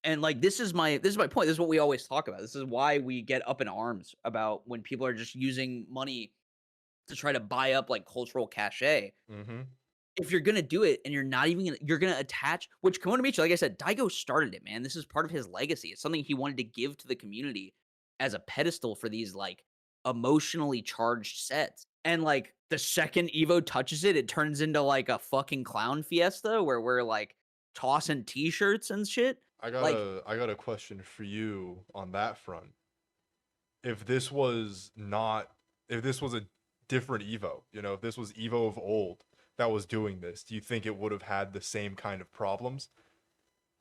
And like, this is my point. This is what we always talk about. This is why we get up in arms about when people are just using money to try to buy up like cultural cachet. Mm-hmm. If you're gonna do it and you're not even gonna, you're gonna attach, which Kimono Michi, like I said, Daigo started it, man. This is part of his legacy. It's something he wanted to give to the community as a pedestal for these like emotionally charged sets. And like, the second Evo touches it, it turns into like a fucking clown fiesta where we're like tossing t-shirts and shit. Like, I got a question for you on that front. If this was not, if this was a different Evo, if this was Evo of old that was doing this, do you think it would have had the same kind of problems?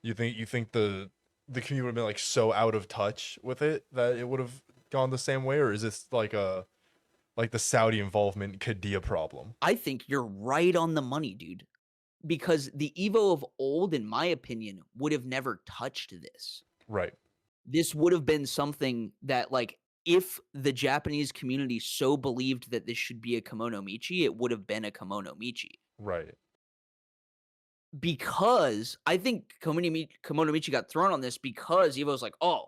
You think the community would have been like so out of touch with it that it would have gone the same way, or is this like the Saudi involvement could be a problem? I think you're right on the money, dude. Because the Evo of old, in my opinion, would have never touched this. Right. This would have been something that, like, if the Japanese community so believed that this should be a Kimono Michi, it would have been a Kimono Michi. Right. because I think Kimono Michi got thrown on this because Evo's like, "Oh,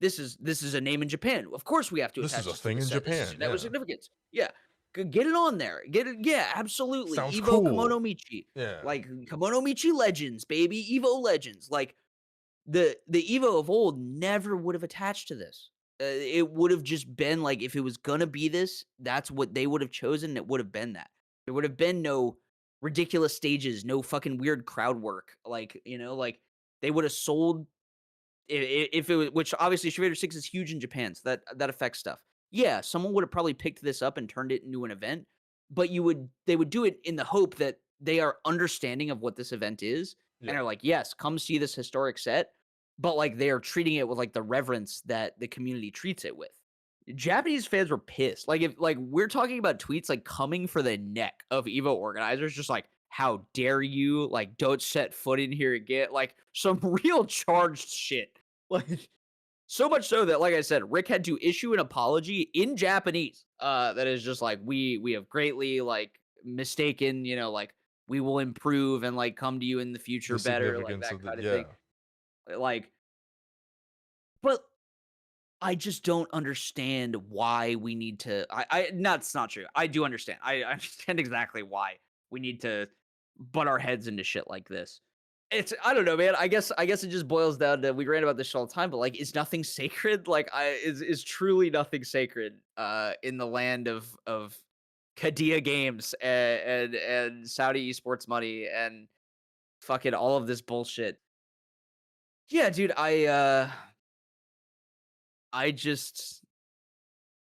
this is a name in Japan. Of course we have to This is attach a this to thing the in set. This is Japan. network Yeah. significance." Yeah. Get it on there. Get it. Yeah, absolutely. Sounds Evo Kimono cool. Michi. Yeah. Like Kimono Michi Legends, baby. Evo Legends. Like the Evo of old never would have attached to this. It would have just been like if it was gonna be this, that's what they would have chosen. It would have been that. There would have been no ridiculous stages, no fucking weird crowd work. Like like they would have sold if it was, which obviously Street Fighter 6 is huge in Japan, so that affects stuff. Yeah, someone would have probably picked this up and turned it into an event, but they would do it in the hope that they are understanding of what this event is and Yeah. are like, "Yes, come see this historic set," but like they are treating it with like the reverence that the community treats it with. Japanese fans were pissed. Like if like we're talking about tweets like coming for the neck of Evo organizers, just like how dare you? Like don't set foot in here again. Like some real charged shit. Like so much so that, like I said, Rick had to issue an apology in Japanese. That is just like we have greatly like mistaken. Like we will improve and like come to you in the future The better, like significance that of the kind of yeah. thing. Like, but I just don't understand why we need to. That's not true. I do understand. I understand exactly why we need to butt our heads into shit like this. I don't know, man. I guess it just boils down to we rant about this all the time, but like, is nothing sacred? Like, is truly nothing sacred in the land of Kadia games and Saudi esports money and fucking all of this bullshit. Yeah, dude. I just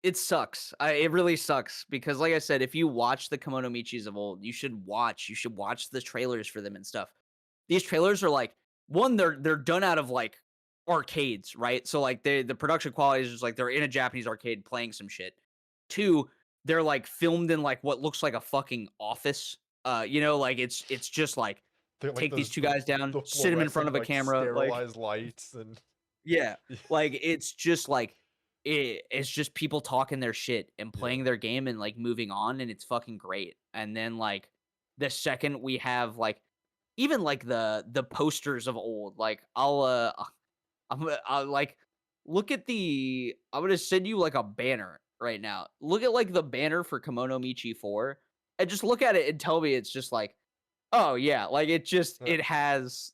it sucks. It really sucks because, like I said, if you watch the Kimono Michis of old, you should watch the trailers for them and stuff. These trailers are like one, they're done out of like arcades, right? So like the production quality is just like they're in a Japanese arcade playing some shit. Two, they're like filmed in like what looks like a fucking office. Like it's just like They're like take these those two guys down, the sit them in front fluorescent of a like camera, like sterilized lights and yeah, like it's just like it's just people talking their shit and yeah. playing their game and like moving on, and it's fucking great. And then like the second we have like even like the posters of old, like I'll like look at I'm gonna send you like a banner right now. Look at like the banner for Kimono Michi 4 and just look at it and tell me it's just like, oh yeah, like Uh, it has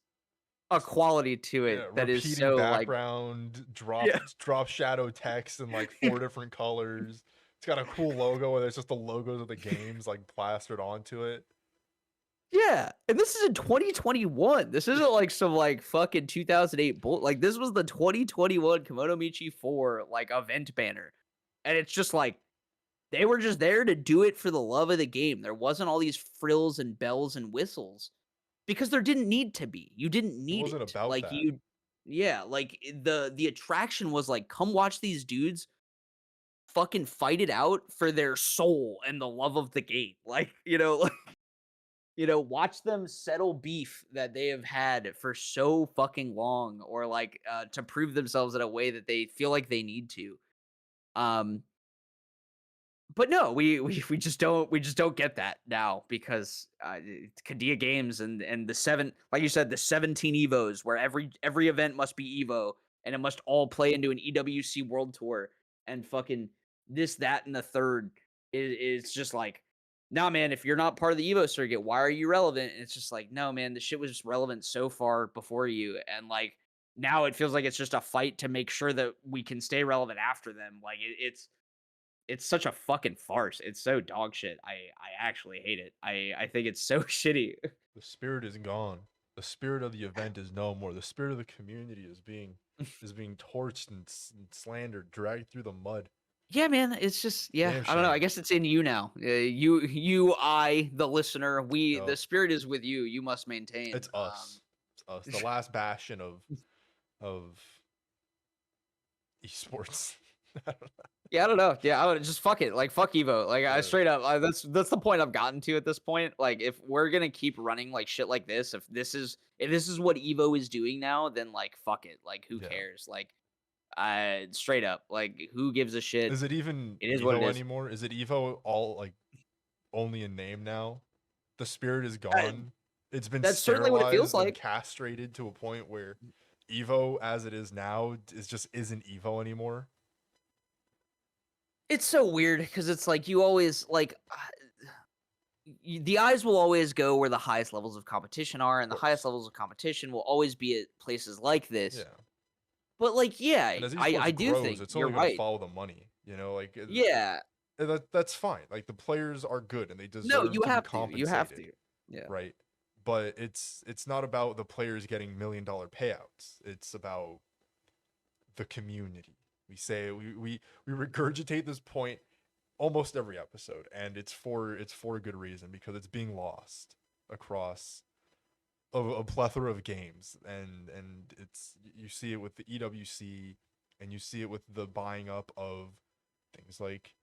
a quality to yeah, it that is repeating so like background, yeah. drop shadow text in like four different colors. It's got a cool logo and it's just the logos of the games like plastered onto it. Yeah, and this is in 2021. This isn't like some like fucking 2008 bull. Like this was the 2021 Kimono Michi 4 like event banner. And it's just like they were just there to do it for the love of the game. There wasn't all these frills and bells and whistles because there didn't need to be. You didn't It need wasn't it. about Like that. yeah, like the attraction was like come watch these dudes fucking fight it out for their soul and the love of the game. Like, watch them settle beef that they have had for so fucking long or like to prove themselves in a way that they feel like they need to. Um but no, we just don't get that now because Kadia Games and the seven, like you said, the 17 Evos where every event must be Evo and it must all play into an EWC World Tour and fucking this, that, and the third is just like, nah, man, if you're not part of the Evo circuit, why are you relevant? And it's just like, no, man, the shit was just relevant so far before you, and like now it feels like it's just a fight to make sure that we can stay relevant after them. Like it's such a fucking farce. It's so dog shit. I actually hate it. I think it's so shitty. The spirit is gone. The spirit of the event is no more. The spirit of the community is being torched and slandered, dragged through the mud. Yeah, man. It's just yeah. Damn I don't know. I shame. guess it's in you now. I, the listener. The Yup. spirit is with you. You must maintain. It's us. It's us. The last bastion of esports. Yeah, I don't know. Yeah, I would just fuck it. Like fuck Evo. Like I Yeah. straight up. That's the point I've gotten to at this point. Like if we're gonna keep running like shit like this, if this is what Evo is doing now, then like fuck it. Like who Yeah. cares? Like straight up. Like who gives a shit? Is it even It is what it Evo is. anymore? Is it Evo all like only a name now? The spirit is Uh, gone. It's been That's certainly what it feels sterilized and like. castrated to a point where EVO, as it is now, is just isn't EVO anymore. It's so weird because it's like you always like the eyes will always go where the highest levels of competition are, and the Of highest course. levels of competition will always be at places like this. Yeah. But like, yeah, And as I esports do grows, think it's you're only going to right. follow the money. You know, like Yeah, that's fine. Like the players are good and they no, deserve you to be have to, you have compensated, to. Yeah, right? But it's not about the players getting $1 million payouts. It's about the community. We regurgitate this point almost every episode, and it's for a good reason because it's being lost across a plethora of games, and it's you see it with the EWC, and you see it with the buying up of things like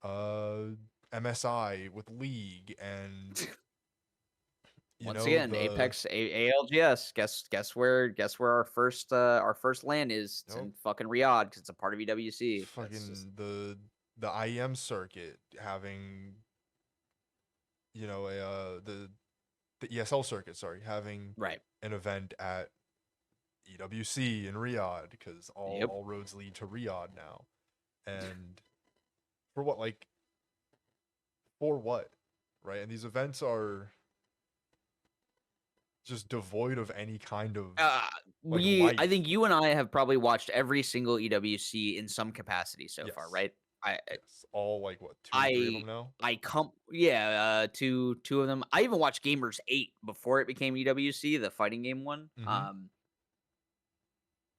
uh MSI with League, and once again, the Apex ALGS. Guess where our first land is? you It's know in fucking Riyadh because it's a part of EWC. That's just fucking the IEM circuit having the ESL circuit, sorry, having right. an event at EWC in Riyadh because Yep. all roads lead to Riyadh now. And for what, like, for what, right? And these events are just devoid of any kind of Uh, like I life. think you and I have probably watched every single EWC in some capacity so far, Yes, right? yes, all like what, two, three of I them now. I come yeah, two of them. I even watched Gamers 8 before it became EWC, the fighting game one. Mm-hmm.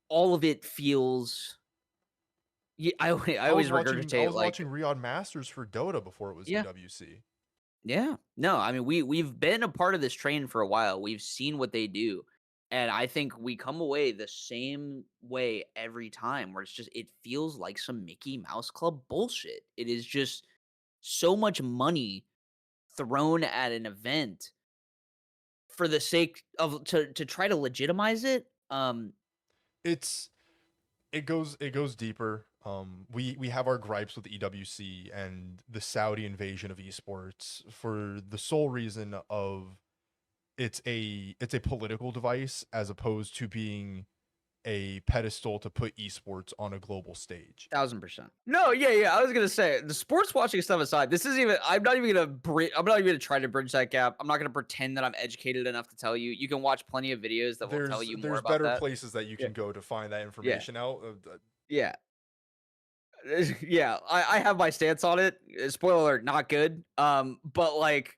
All of it feels I I was always watching I regurgitate was like watching Riyadh Masters for Dota before it was yeah. EWC. Yeah. No, I mean we've been a part of this train for a while. We've seen what they do. And I think we come away the same way every time where it feels like some Mickey Mouse Club bullshit. It is just so much money thrown at an event for the sake of to try to legitimize it. It's it goes deeper. We have our gripes with EWC and the Saudi invasion of esports for the sole reason of it's a political device as opposed to being a pedestal to put esports on a global stage. 1000%. No, yeah, yeah. I was gonna say the sports watching stuff aside. This isn't even. I'm not even gonna. I'm not even gonna try to bridge that gap. I'm not gonna pretend that I'm educated enough to tell you. You can watch plenty of videos that will tell you more There's about better that. places that you Yeah, can go to find that yeah, information out. yeah, yeah. I have my stance on it. Spoiler alert, not good. But like,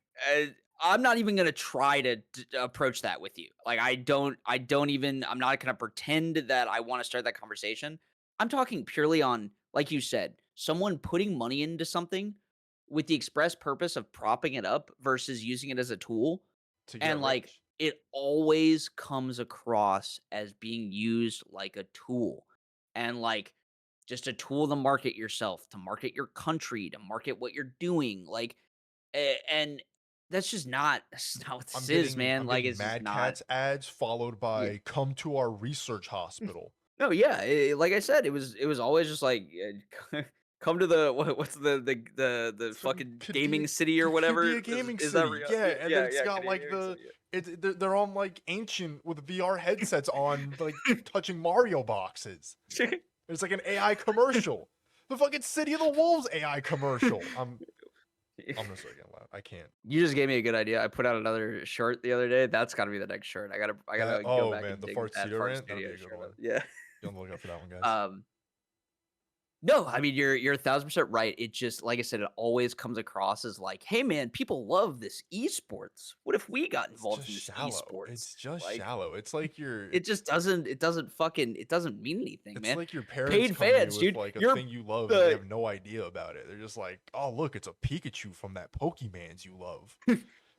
I'm not even gonna try to approach that with you. Like, I don't even. I'm not gonna pretend that I want to start that conversation. I'm talking purely on, like you said, someone putting money into something with the express purpose of propping it up versus using it as a tool. To And get like, rich. it always comes across as being used like a tool. And like, just a tool to market yourself, to market your country, to market what you're doing. Like, and that's not what this is, man. I'm Like, getting it's just Mad not. Catz ads followed Yeah. by come to our research hospital. No, yeah. Like I said, it was always just like come to the what's the Fucking fucking gaming city or whatever. Qiddiya Gaming Is that City. real? Yeah, and then Yeah, it's yeah. got Canadian like gaming city. they're on like ancient with VR headsets on, like touching Mario boxes. Yeah. It's like an AI commercial. The fucking City of the Wolves AI commercial. I'm gonna start getting loud. I can't. You just gave me a good idea. I put out another shirt the other day. That's got to be the next shirt. I That gotta go oh back man, and the dig Fart that Studio Fart rant. That'll Studio be a good shirt one. up. Yeah. Be on the lookout for that one, guys. No, I mean you're 1000% right. It just like I said, it always comes across as like, hey man, people love this esports. What if we got It's involved just in this shallow. esports? It's just Like shallow. It's like it doesn't mean anything, it's man. like your parents Paid come to you fans, with dude. like a You're thing you love and they the have no idea about it. They're just like, "Oh, look, it's a Pikachu from that Pokemans you love."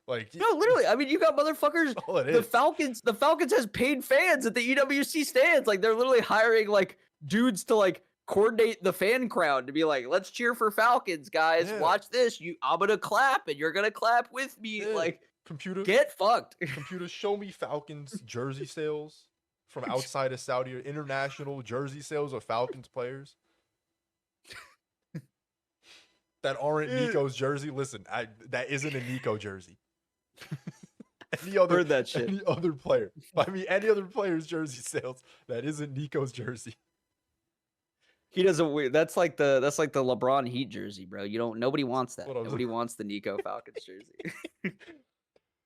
Like no, literally. I mean, you got motherfuckers. that's all it The is. Falcons. The Falcons has paid fans at the EWC stands. Like they're literally hiring like dudes to like coordinate the fan crowd to be like, let's cheer for Falcons, guys. Yeah. Watch this. I'm gonna clap and you're gonna clap with me. Yeah. Like, Computer get fucked. computer show me Falcons jersey sales from outside of Saudi or international jersey sales of Falcons players that aren't Nico's jersey. Listen, that isn't a Nico jersey. Heard that shit. any other player. I mean, any other player's jersey sales that isn't Nico's jersey. He doesn't wear. That's like the LeBron Heat jersey, bro. Nobody wants that. What else? Nobody wants the Nico Falcons jersey.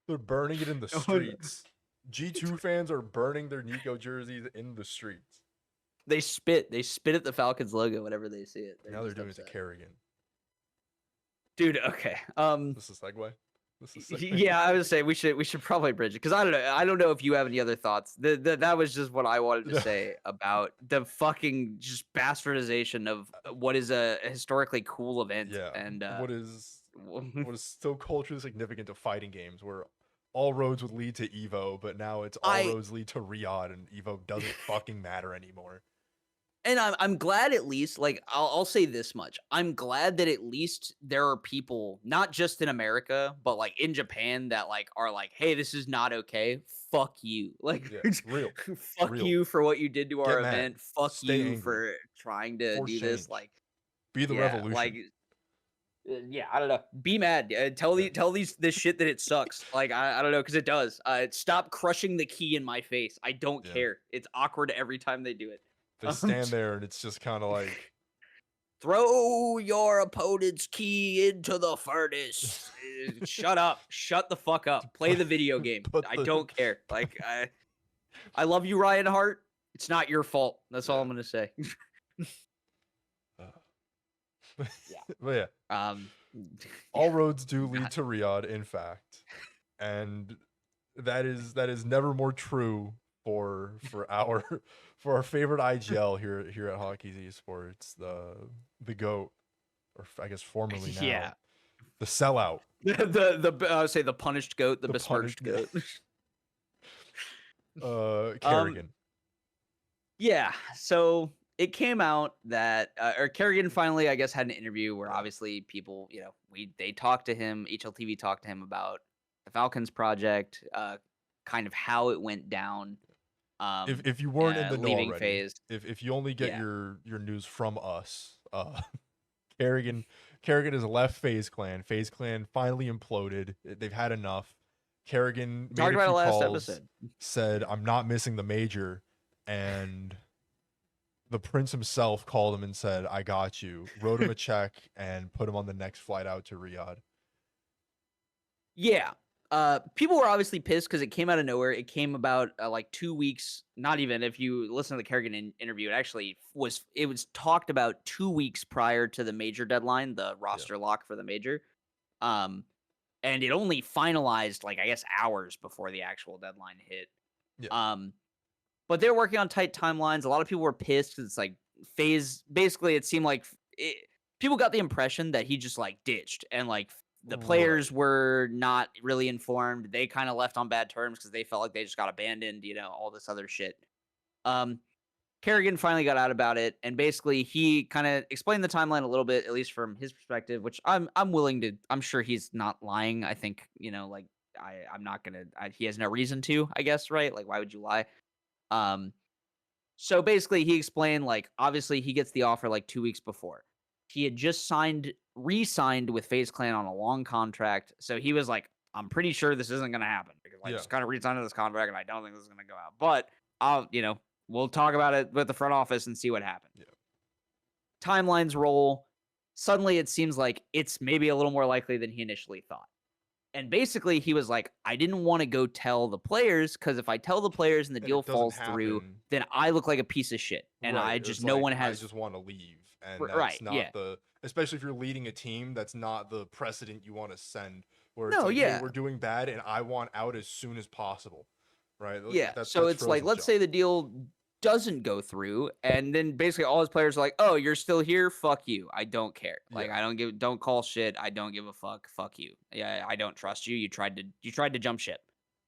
They're burning it in the streets. G2 fans are burning their Nico jerseys in the streets. They spit at the Falcons logo whenever they see it. Now they're doing it to Kerrigan. Dude, okay. This is a segue. Yeah, I would say we should probably bridge it because I don't know if you have any other thoughts. That was just what I wanted to say about the fucking just bastardization of what is a historically cool event. Yeah, and what is so culturally significant to fighting games, where all roads would lead to EVO, but now it's all roads lead to Riyadh, and EVO doesn't fucking matter anymore. And I'm glad at least, like, I'll say this much. I'm glad that at least there are people, not just in America, but like in Japan that like are like, hey, this is not okay. Fuck you. Like, real. Fuck you for what you did to our event. Fuck Stay you angry. for trying to do this. Like, be the revolution. Like, yeah, I don't know. Be mad. Tell this shit that it sucks. Like, I don't know, because it does. Stop crushing the key in my face. I don't care. It's awkward every time they do it. They stand there and it's just kind of like, throw your opponent's key into the furnace. Shut up. Shut the fuck up. Play the video game. I don't care. Like, I love you, Ryan Hart. It's not your fault. That's all I'm gonna say. But yeah. All roads do lead to Riyadh, in fact, and that is never more true for our favorite IGL here at HotKeys Esports, the GOAT, or I guess formerly now, the sellout, I would say the punished GOAT, the besmirched GOAT. Kerrigan. Yeah, so it came out that or Kerrigan finally, I guess, had an interview where obviously people, they talked to him, HLTV talked to him about the Falcons project, kind of how it went down. If you weren't in the know already, phase, if you only get your news from us, Kerrigan has left FaZe Clan. FaZe Clan finally imploded. They've had enough. Kerrigan made a few calls, said, "I'm not missing the major," and the Prince himself called him and said, "I got you." Wrote him a check and put him on the next flight out to Riyadh. Yeah. People were obviously pissed because it came out of nowhere. It came about like 2 weeks, not even, if you listen to the Kerrigan interview, it was talked about 2 weeks prior to the major deadline, the roster lock for the major. And it only finalized, like, I guess, hours before the actual deadline hit. Yeah. But they're working on tight timelines. A lot of people were pissed because it's like FaZe, basically it seemed like people got the impression that he just like ditched, and like the players were not really informed. They kind of left on bad terms because they felt like they just got abandoned, all this other shit. Kerrigan finally got out about it, and basically he kind of explained the timeline a little bit, at least from his perspective, which I'm willing to. I'm sure he's not lying. I think like I'm not gonna. He has no reason to, I guess, right? Like, why would you lie? So basically he explained, like, obviously he gets the offer like 2 weeks before. He had just re-signed with FaZe Clan on a long contract. So he was like, I'm pretty sure this isn't going to happen because I just kind of re-signed this contract and I don't think this is going to go out. But we'll talk about it with the front office and see what happens. Yeah. Timelines roll. Suddenly it seems like it's maybe a little more likely than he initially thought. And basically he was like, I didn't want to go tell the players because if I tell the players and the deal falls through, then I look like a piece of shit. And I just, no one has. I just want to leave. And that's not especially if you're leading a team, that's not the precedent you want to send. Where it's hey, we're doing bad and I want out as soon as possible. Right? Yeah. So it's like, let's say the deal doesn't go through, and then basically all his players are like, oh, you're still here? Fuck you. I don't care. Like, don't call shit. I don't give a fuck. Fuck you. Yeah, I don't trust you. You tried to jump ship.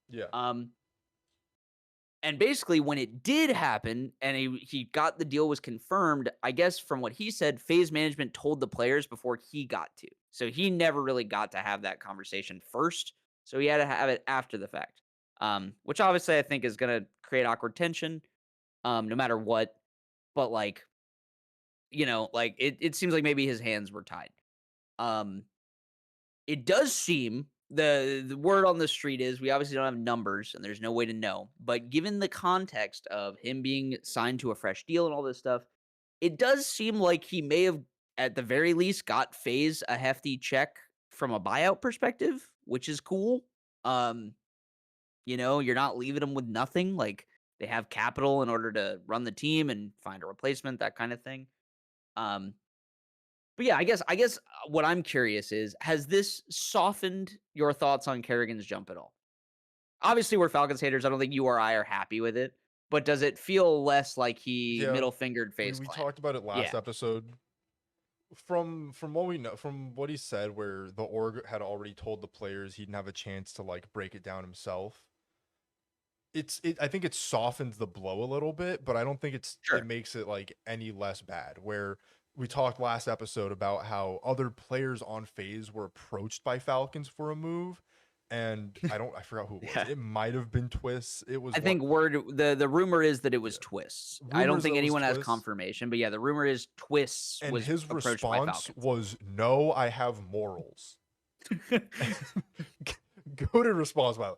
Yeah. And basically when it did happen and he got the deal was confirmed, I guess from what he said, FaZe management told the players before he got to. So he never really got to have that conversation first. So he had to have it after the fact. Which obviously I think is going to create awkward tension, no matter what. But like, it seems like maybe his hands were tied. It does seem the word on the street is we obviously don't have numbers and there's no way to know. But given the context of him being signed to a fresh deal and all this stuff, it does seem like he may have, at the very least, got FaZe a hefty check from a buyout perspective, which is cool. You're not leaving them with nothing. Like, they have capital in order to run the team and find a replacement, that kind of thing. But yeah, I guess what I'm curious is, has this softened your thoughts on Kerrigan's jump at all? Obviously, we're Falcons haters. I don't think you or I are happy with it. But does it feel less like he Yeah, middle fingered we FaZe we Clan? talked about it Yeah, last episode. From what we know, from what he said, where the org had already told the players he didn't have a chance to like break it down himself. I think it softens the blow a little bit, but I don't think it sure. makes it like any less bad. Where we talked last episode about how other players on FaZe were approached by Falcons for a move, and I forgot who it was. Yeah. It might have been Twists. It was I think the rumor is that it was yeah. Twists. I don't Rumors that think it was anyone has Twists, confirmation, but yeah, the rumor is Twists and was his approached by response Falcons. was, "No, I have morals." Go to response by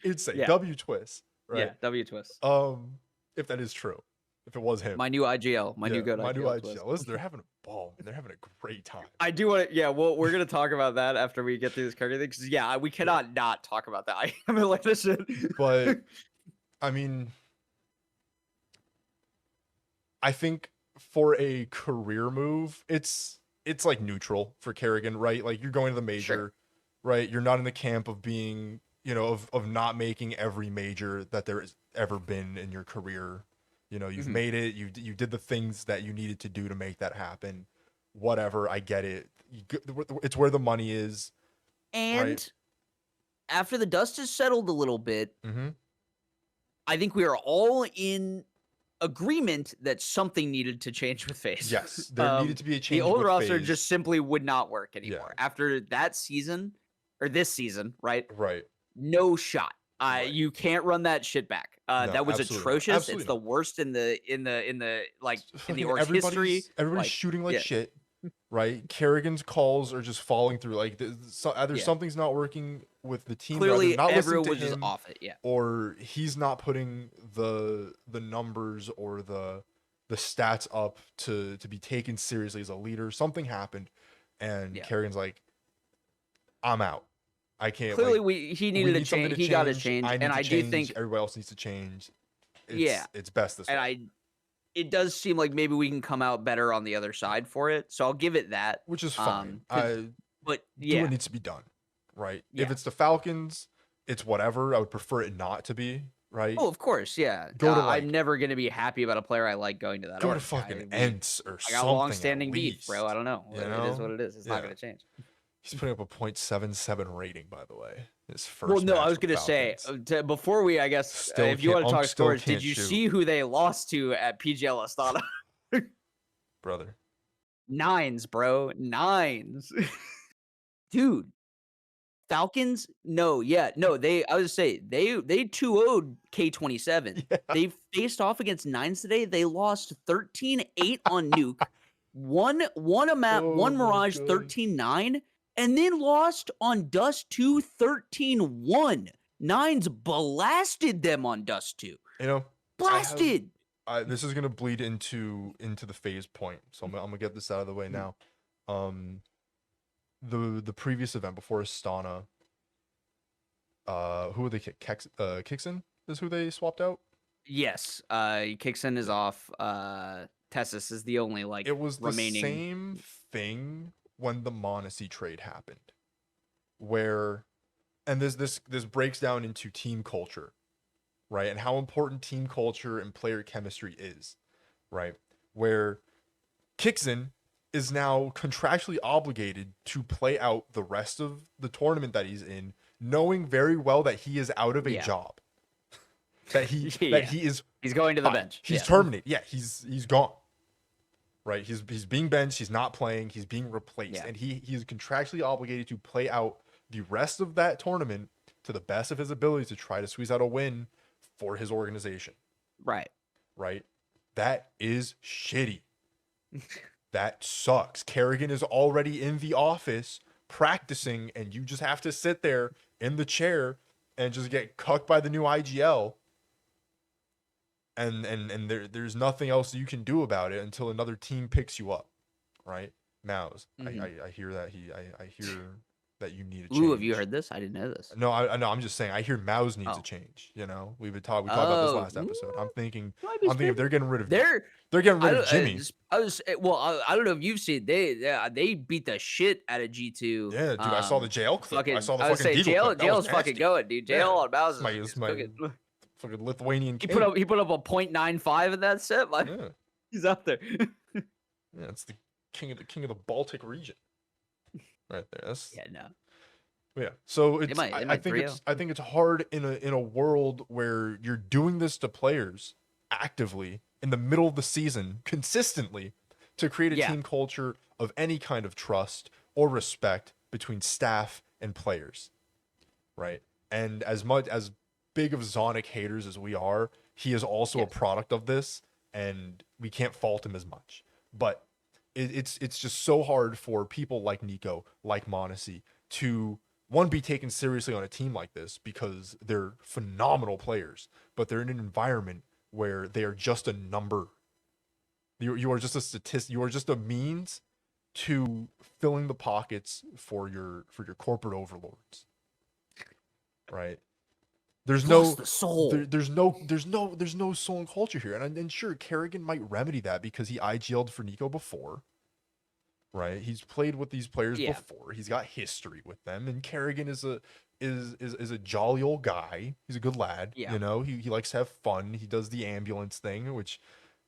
it'd say Yeah. W Twist, Yeah, right? W Twists. If that is true, if it was him, My new IGL, my new good my new IGL IGL. twist. Listen, they're having a ball, and they're having a great time. I do want to, yeah. Well, we're gonna talk about that after we get through this card thing. Because yeah, we cannot not talk about that. I am like this shit. But I mean, I think for a career move, it's like neutral for Kerrigan, right? Like, you're going to the major, Sure. right? You're not in the camp of being, of not making every major that there has ever been in your career. You've Mhm. made it. You did the things that you needed to do to make that happen. Whatever, I get it. It's where the money is, And right? after the dust has settled a little bit, Mm-hmm. I think we are all in agreement that something needed to change with FaZe. Yes, there needed to be a The change old with roster FaZe. just simply would not work Yeah, anymore after that season or this season, right? right. No shot. Right. You can't run that shit back. No, That was absolutely not. atrocious. Absolutely it's the not. worst in the like in the Fucking org's history. everybody's Like, shooting like yeah, shit, right? Kerrigan's calls are just falling through. Like, either yeah. something's not working with the team, they're either Clearly, not listening everyone to was just him, off it. Yeah, or he's not putting the numbers or the stats up to be taken seriously as a leader. Something happened, and yeah. Kerrigan's like, "I'm out. I can't." Clearly, Like, he we needed a need something change. to He got his change. change, I need and to I do change. think, Everybody else needs to change. yeah, It's best this way. it does seem like maybe we can come out better on the other side for it. So I'll give it that. Which is fine. But Do yeah, what needs to be done, right? yeah. If it's the Falcons, it's whatever. I would prefer it not to be, right? Oh, of course, yeah. Go to I'm like never gonna be happy about a player I like going to that. go to org. fucking I Ents or got something long-standing at beef, bro. least, I don't know. you It is know? what it is. It's Yeah. not gonna change. He's putting up a .77 rating, by the way. His first. Well, no, match I was with gonna say Falcons. before we, I guess, Still if you can't- want to talk still scores, did can't you shoot. see who they lost to at PGL Astana? Brother. Nines, bro. Nines. Dude. Falcons? No, yeah. No, I would say they 2-0'd K27. Yeah. They faced off against Nines today. They lost 13-8 on Nuke. Won a map, Oh one my Mirage gosh. 13-9, and then lost on Dust 2 13-1. Nines blasted them on Dust 2. Blasted. This is gonna bleed into the FaZe point, so I'm gonna get this out of the way now. The previous event before Astana, who would they kick? Kixon is who they swapped out. Yes, Kixon is off. Tessus is the only like It was the remaining. same thing when the Monacy trade happened, where, and this breaks down into team culture, right, and how important team culture and player chemistry is, right, where Kixon is now contractually obligated to play out the rest of the tournament that he's in, knowing very well that he is out of a job. That he he's going to the bench. He's terminated. Yeah, he's gone. Right? He's being benched, he's not playing, he's being replaced. And he is contractually obligated to play out the rest of that tournament to the best of his ability to try to squeeze out a win for his organization. Right. Right? That is shitty. That sucks. Kerrigan is already in the office practicing, and you just have to sit there in the chair and just get cucked by the new IGL. And there's nothing else you can do about it until another team picks you up, right? Mouse, I hear that I hear that you need a change. Ooh, have you heard this? I didn't know this. No, I'm just saying I hear Mouse needs a change. You know, we talked about this last episode. I'm thinking if they're getting rid of they're getting rid of Jimmy. I don't know if you've seen they beat the shit out of G2. Yeah, dude, I saw the jail clip. I saw the fucking Deagle clip. Jail's fucking going, dude. Jail on Mouse is fucking Lithuanian king. He put up a .95 in that set. He's up there. Yeah, it's the king of the Baltic region, right there. Yeah. So it's I think it's hard in a world where you're doing this to players actively in the middle of the season consistently to create a team culture of any kind of trust or respect between staff and players, right? And as big of Zonic haters as we are, he is also a product of this, and we can't fault him as much. But it's just so hard for people like Nico, like m0NESY, to be taken seriously on a team like this because they're phenomenal players, but they're in an environment where they are just a number. You are just a statistic. You are just a means to filling the pockets for your corporate overlords, right? There's no soul. There's no soul and culture here, and sure, Kerrigan might remedy that because he IGL'd for Nico before, right? He's played with these players before. He's got history with them, and Kerrigan is a jolly old guy. He's a good lad. Yeah. You know, he likes to have fun. He does the ambulance thing, which,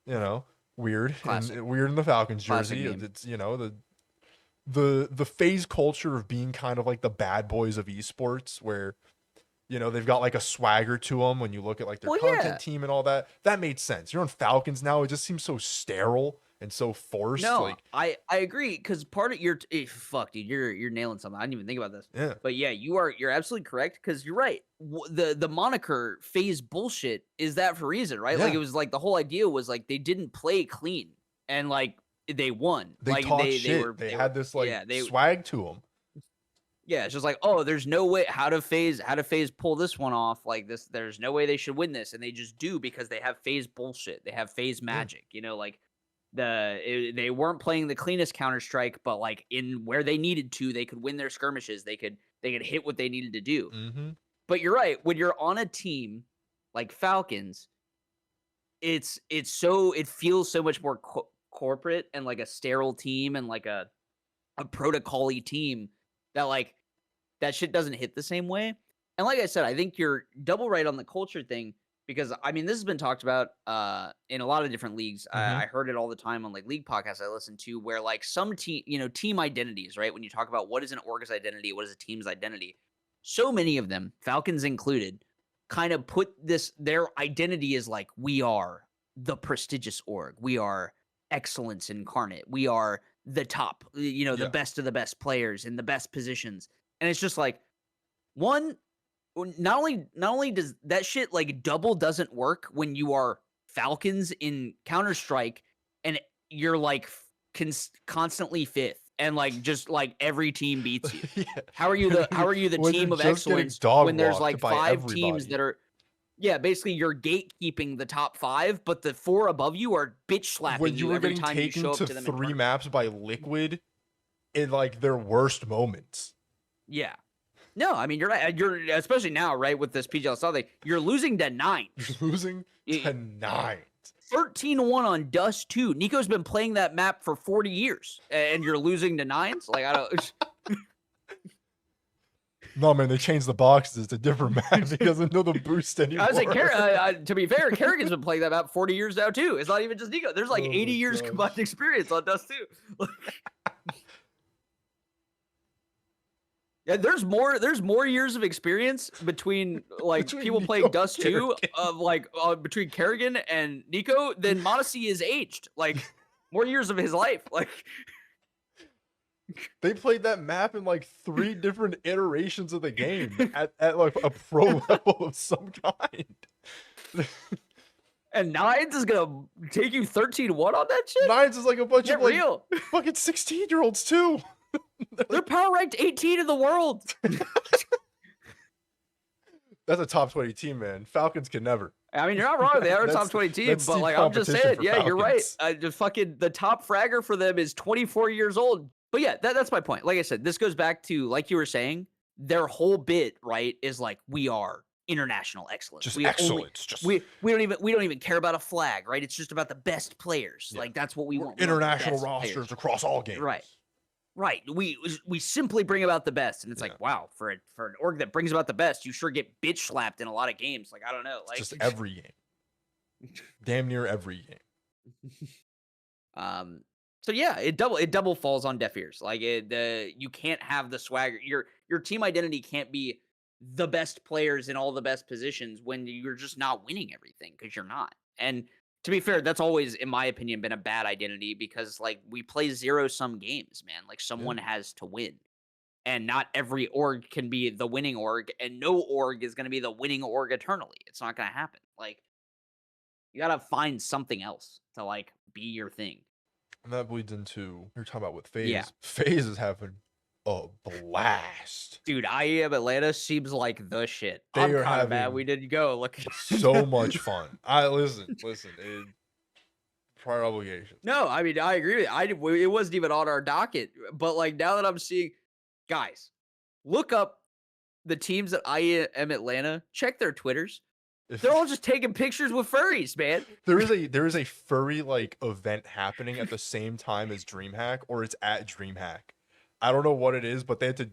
you know, weird in the Falcons jersey. It's, you know, the phase culture of being kind of like the bad boys of esports, where, you know, they've got like a swagger to them when you look at like their content team and all that. That made sense. You're on Falcons now. It just seems so sterile and so forced. No, I agree, because part of your fuck, dude, you're nailing something. I didn't even think about this. Yeah. But yeah, you're absolutely correct, because you're right. The moniker phase bullshit is that for a reason, right? Yeah. Like, it was like the whole idea was like they didn't play clean and like they won. They like talked shit. They had this like swag to them. Yeah, it's just like, oh, there's no way how to phase pull this one off like this. There's no way they should win this, and they just do because they have phase bullshit. They have phase magic. You know, like they weren't playing the cleanest Counter-Strike, but like in where they needed to, they could win their skirmishes. They could hit what they needed to do. Mm-hmm. But you're right. When you're on a team like Falcons, it feels so much more corporate and like a sterile team and like a protocol-y team, that like that shit doesn't hit the same way. And like I said, I think you're double right on the culture thing, because I mean, this has been talked about in a lot of different leagues. Mm-hmm. I heard it all the time on like league podcasts I listen to, where like some team identities, right? When you talk about what is an org's identity, what is a team's identity, so many of them, Falcons included, kind of put their identity is like, we are the prestigious org, we are excellence incarnate, we are the top, the best of the best players in the best positions. And it's just like, one, not only does that shit like double doesn't work when you are Falcons in Counter-Strike and you're like constantly fifth and like just like every team beats you. Yeah. How are you the team of excellence when there's like five teams that are basically you're gatekeeping the top five, but the four above you are bitch slapping you every time you show up to them. 3 maps by Liquid in like their worst moments. Yeah. No, I mean, you're right. You're especially now, right, with this PGL South thing, you're losing to 9. You're losing to 9. 13-1 on Dust 2. Nico's been playing that map for 40 years, and you're losing to 9s? Like, I don't... No, man, they changed the boxes. It's a different map. He doesn't know the boost anymore. I was like, to be fair, Kerrigan's been playing that map 40 years now, too. It's not even just Nico. There's like 80 years combined experience on Dust 2. Yeah, there's more years of experience between people playing Dust 2 of like between Kerrigan and Nico than m0NESY is aged. Like, more years of his life. Like, they played that map in like 3 different iterations of the game at like a pro level of some kind. And 9s is gonna take you 13-1 on that shit? 9s is like a bunch of like real. fucking 16-year-olds too. They're power ranked 18 in the world. That's a top 20 team, man. Falcons can never. I mean, you're not wrong. They are a top 20 team, but like I'm just saying, yeah, you're right. The top fragger for them is 24 years old. But yeah, that's my point. Like I said, this goes back to, like you were saying, their whole bit, right, is like, we are international excellence. Just excellence. We don't even care about a flag, right? It's just about the best players. Yeah. Like that's what we want. International rosters across all games. Right. We simply bring about the best, and it's like, wow, for an org that brings about the best, you sure get bitch slapped in a lot of games. Like, I don't know, like just every game, damn near every game. So yeah, it double falls on deaf ears. Like you can't have the swagger. Your team identity can't be the best players in all the best positions when you're just not winning everything, because you're not. And to be fair, that's always, in my opinion, been a bad identity, because like we play zero-sum games, man. Like someone has to win. And not every org can be the winning org, and no org is going to be the winning org eternally. It's not going to happen. Like, you got to find something else to like be your thing. And that bleeds into, you're talking about with FaZe. Yeah. FaZe is having a blast. Dude, IEM Atlanta seems like the shit. I'm kind of mad we didn't go. Look, so much fun. Listen, prior obligation. No, I mean, I agree with you. It wasn't even on our docket. But like, now that I'm seeing, guys, look up the teams at IEM Atlanta. Check their Twitters. They're all just taking pictures with furries, man. There is a furry like event happening at the same time as DreamHack, or it's at DreamHack. I don't know what it is, but they had to.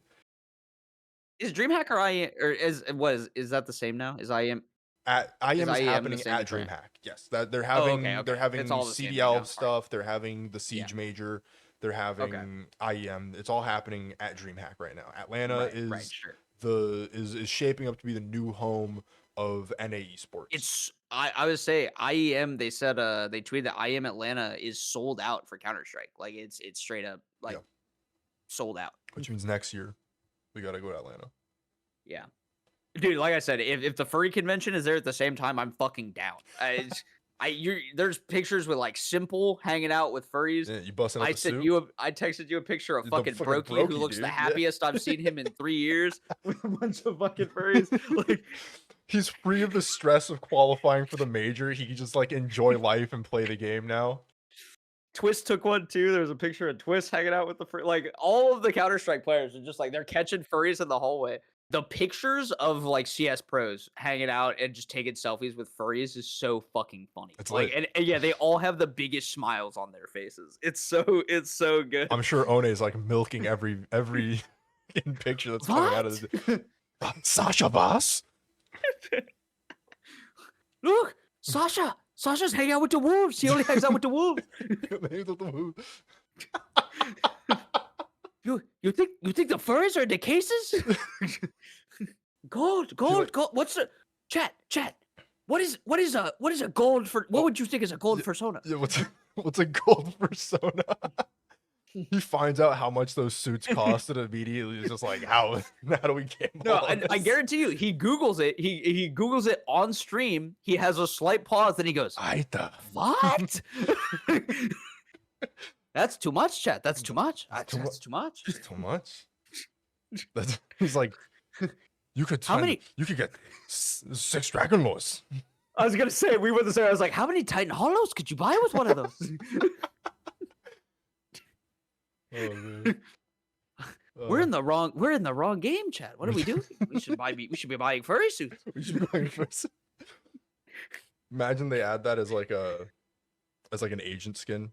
Is DreamHack or IEM, or is that the same now? Is IEM IEM is happening at DreamHack? Yes, that they're having they're having CDL stuff. They're having the Siege Major. They're having IEM. It's all happening at DreamHack right now. Atlanta is shaping up to be the new home of NA Esports. It's I would say IEM. They said they tweeted that IEM Atlanta is sold out for Counter-Strike. Like it's straight up like sold out. Which means next year we got to go to Atlanta. Yeah, dude. Like I said, if the furry convention is there at the same time, I'm fucking down. There's pictures with like Simple hanging out with furries. Yeah, you busting up I texted you a picture of fucking Brokey, who looks the happiest I've seen him in 3 years, with a bunch of fucking furries. Like, he's free of the stress of qualifying for the major. He can just like enjoy life and play the game now. Twist took one too. There's a picture of Twist hanging out with the like all of the Counter-Strike players are just like, they're catching furries in the hallway. The pictures of like CS pros hanging out and just taking selfies with furries is so fucking funny. It's like, and yeah, they all have the biggest smiles on their faces. It's so good. I'm sure One is like milking every picture that's coming out of the Sasha boss. Look, Sasha's hanging out with the wolves. He only hangs out with the wolves. You think the furries are in the cases? Gold. Like, gold. What's the chat? What is a gold for? What would you think is a gold persona? Yeah, what's a gold persona? He finds out how much those suits cost, and immediately is just like, how do we get more? No, I guarantee you, he Googles it. He Googles it on stream. He has a slight pause, then he goes, "What?" That's too much, chat. That's too much. That's too much. It's too much. He's like, you could get 6 Dragon Lords. I was gonna say, we were the same. I was like, how many Titan Hollows could you buy with one of those? Oh man. We're in the wrong game, chat. What are we doing? We should be buying furry suits. We should be buying furry suits. Imagine they add that as like an agent skin.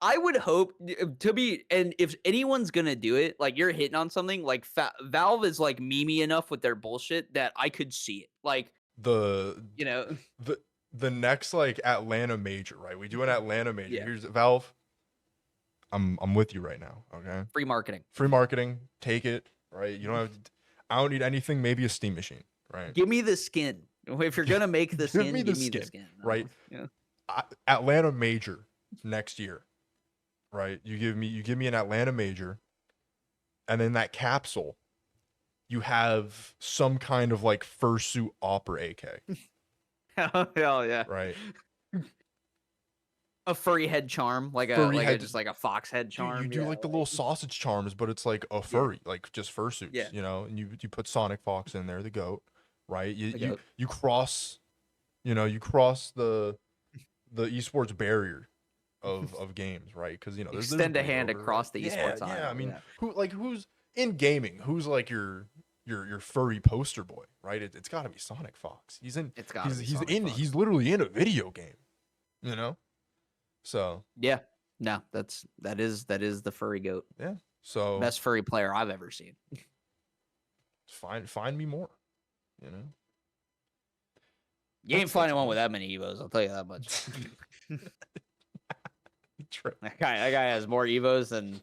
I would hope to be, and if anyone's gonna do it, like you're hitting on something, like Valve is like memey enough with their bullshit that I could see it. Like the next like Atlanta major, right? We do an Atlanta major. Yeah. Here's Valve. I'm with you right now. Okay. Free marketing. Take it. Right. You don't have. I don't need anything. Maybe a Steam machine. Right. Give me the skin. If you're gonna make the skin, give me the skin. Right. Yeah. Atlanta major next year. Right. You give me an Atlanta major, and then that capsule, you have some kind of like fursuit opera AK. Hell yeah. Right. a furry head charm, like Furry head, just like a fox head dude, you charm. do Yeah, like the little sausage charms, but it's like a yeah, furry, like just fursuits, yeah. you know. And you put Sonic Fox in there, the goat, right? You The you goat. you cross, you cross the esports barrier of games, right? Because there's Extend a bleed hand over, right? across the Yeah, esports yeah. I aisle. mean, Yeah, who's in gaming? Who's like your furry poster boy, right? It's got to be Sonic Fox. He's in. it's gotta be Sonic in. Fox. He's literally in a video game, you know. So Yeah, no, that is the furry goat. yeah. So Best furry player I've ever seen. find me more, you know. You ain't finding one with that many Evos, I'll tell you that much. That guy has more Evos than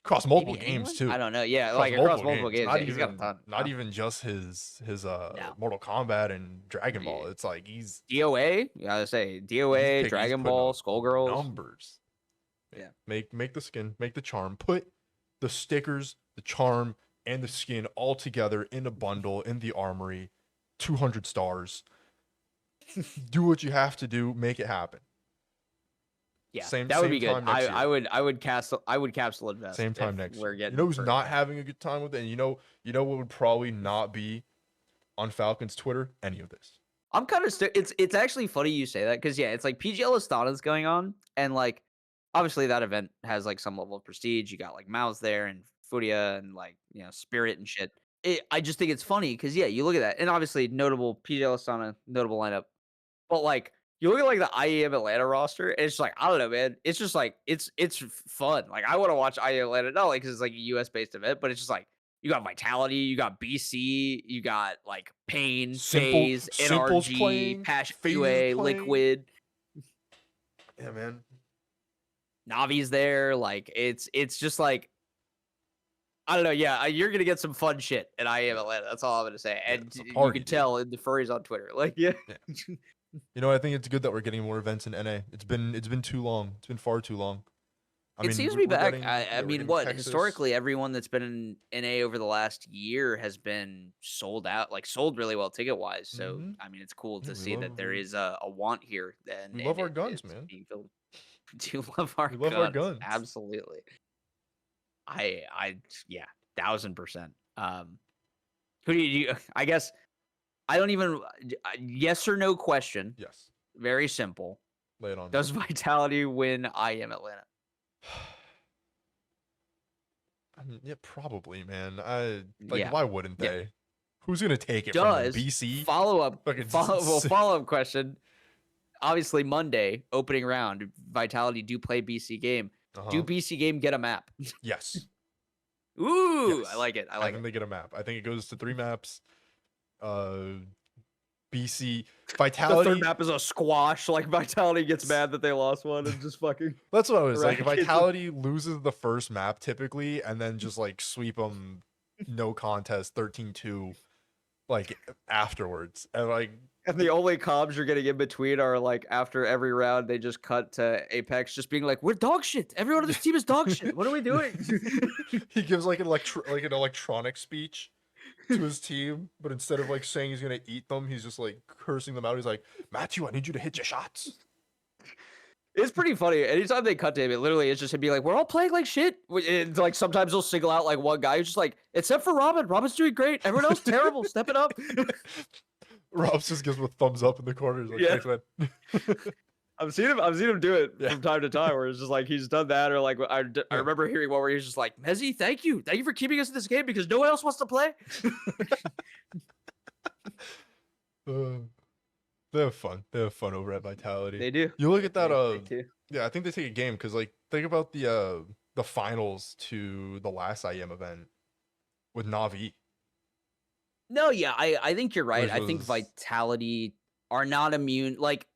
across multiple maybe games anyone? too. I don't know. Yeah, like across multiple games. Not Yeah, he's got a ton. not even just his No. Mortal Kombat and Dragon Ball. It's like he's DOA, you gotta say DOA, he's Dragon putting Ball, up Skullgirls. numbers. Yeah. Make the skin, make the charm, put the stickers, the charm, and the skin all together in a bundle in the armory. 200 stars. Do what you have to do, make it happen. Yeah, Same- that would same be good. time next year. I would capsule invest. Same time if next year. we're You getting know who's furry. not having a good time with it? And you know what would probably not be on Falcons Twitter? Any of this. I'm kind of it's actually funny you say that because yeah, it's like PGL Astana's going on, and like obviously that event has like some level of prestige. You got like Mouse there and Furia and like Spirit and shit. I just think it's funny because yeah, you look at that, and obviously notable PGL Astana, notable lineup, but like you look at like the IEM Atlanta roster, and it's like I don't know, man. It's just like it's fun. Like I want to watch IEM Atlanta not like because it's like a US based event, but it's just like you got Vitality, you got BC, you got like Pain, FaZe, Simple's NRG, playing, Passion FaZe is UA, playing. Liquid, Yeah, man. Navi's there. Like it's just like I don't know. Yeah, you're gonna get some fun shit at IEM Atlanta. That's all I'm gonna say. Yeah, And it's a you party, can dude. tell in the furries on Twitter. Like yeah. I think it's good that we're getting more events in NA. It's been too long. It's been far too long. It seems to be we're back. getting- I yeah, we're mean, getting what Texas. historically, everyone that's been in NA over the last year has been sold out, like sold really well ticket wise. So Mhm. I mean, it's cool Yeah, to we see that love- there is a want here. we love our guns, man. Being filled. We do love our We love guns. our guns. Absolutely. Yeah, 1000%. Who do you? I guess I don't even. Yes or no question. Yes. Very simple. Lay it on. Does Vitality win IEM Atlanta? I mean, yeah, probably, man. Yeah. Why wouldn't Yeah. they? Who's gonna take it Does from them? BC? follow up Fucking follow up question? Obviously, Monday opening round, Vitality do play BC game. Do Uh-huh. BC game get a map? Yes. Ooh, Yes. I like it. I like think it. they get a map. I think it goes to 3 maps. BC The Vitality. third map is a squash. Like Vitality gets mad that they lost one and just fucking. That's what I was like. Right. Vitality loses the first map typically, and then just like sweep them, no contest, 13-2, like afterwards, and like And the only comms you're getting in between are like after every round, they just cut to Apex just being like, "We're dog shit. Everyone on this team is dog shit. What are we doing?" he gives like an electronic speech to his team, but instead of like saying he's gonna eat them, he's just like cursing them out. He's like, Matthew, I need you to hit your shots. It's pretty funny. Anytime they cut to him, it literally is just him be like, "We're all playing like shit." It's like sometimes they'll single out like one guy who's just like, "Except for Robin. Robin's doing great. Everyone else terrible. Step it up." Robs just gives him a thumbs up in the corner. He's like, Yeah. thanks, man. I've seen him do it Yeah. from time to time, where it's just like he's done that, or like I remember hearing one where he's just like, "Mezzy, thank you for keeping us in this game because no one else wants to play." They have fun. They have fun over at Vitality. They do. You look at that. They do. Yeah, I think they take a game because like think about the finals to the last IEM event with Navi. No, yeah, I think you're right. Which I think was- Vitality are not immune. Like,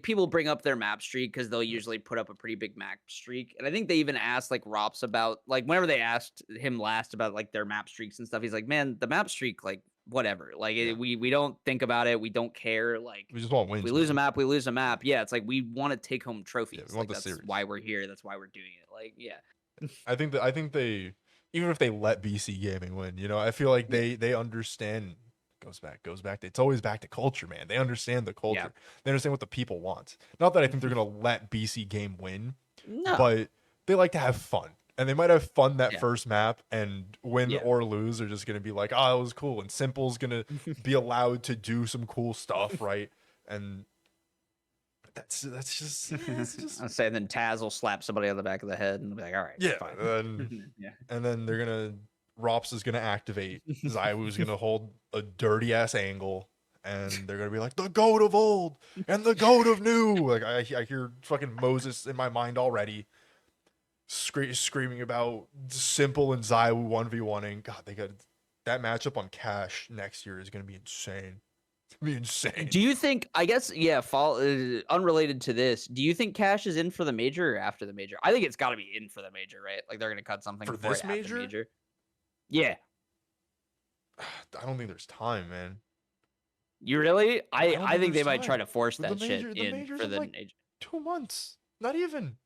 people bring up their map streak because they'll usually put up a pretty big map streak. And I think they even asked like Rops about like whenever they asked him last about like their map streaks and stuff, he's like, "Man, the map streak, like whatever. Like Yeah. we don't think about it. We don't care. Like We just want wins. we lose a man. map, we lose a map. Yeah, it's like we want to take home trophies. we want Like, the that's series. why we're here. That's why we're doing it. Like, yeah. I think they even if they let BC Gaming win, I feel like they understand goes back. It's always back to culture, man. They understand the Yeah. culture. They understand what the people want. Not that I think they're gonna let BC game win, No. but they like to have fun. And they might have fun that Yeah. first map, and win Yeah. or lose, they're just gonna be like, oh, it was cool. And Simple's gonna be allowed to do some cool stuff, right? And that's just I'm saying then Taz will slap somebody on the back of the head and be like, all right, yeah. fine. Yeah. And then they're gonna Rops is gonna activate. Zywoo's gonna hold a dirty ass angle, and they're gonna be like the goat of old and the goat of new. Like I hear fucking Moses in my mind already, screaming about Simple and Zywoo 1v1ing. God, they got that matchup on Cash next year is gonna be insane. It's gonna be insane. Do you think? I guess yeah. Unrelated to this, do you think Cash is in for the major or after the major? I think it's got to be in for the major, right? Like they're gonna cut something For before this it at the major? major. Yeah. I don't think there's time, man. You really? I don't think they there's might try time. to force The that major- shit the in major's for in, the like, major. 2 months. Not even.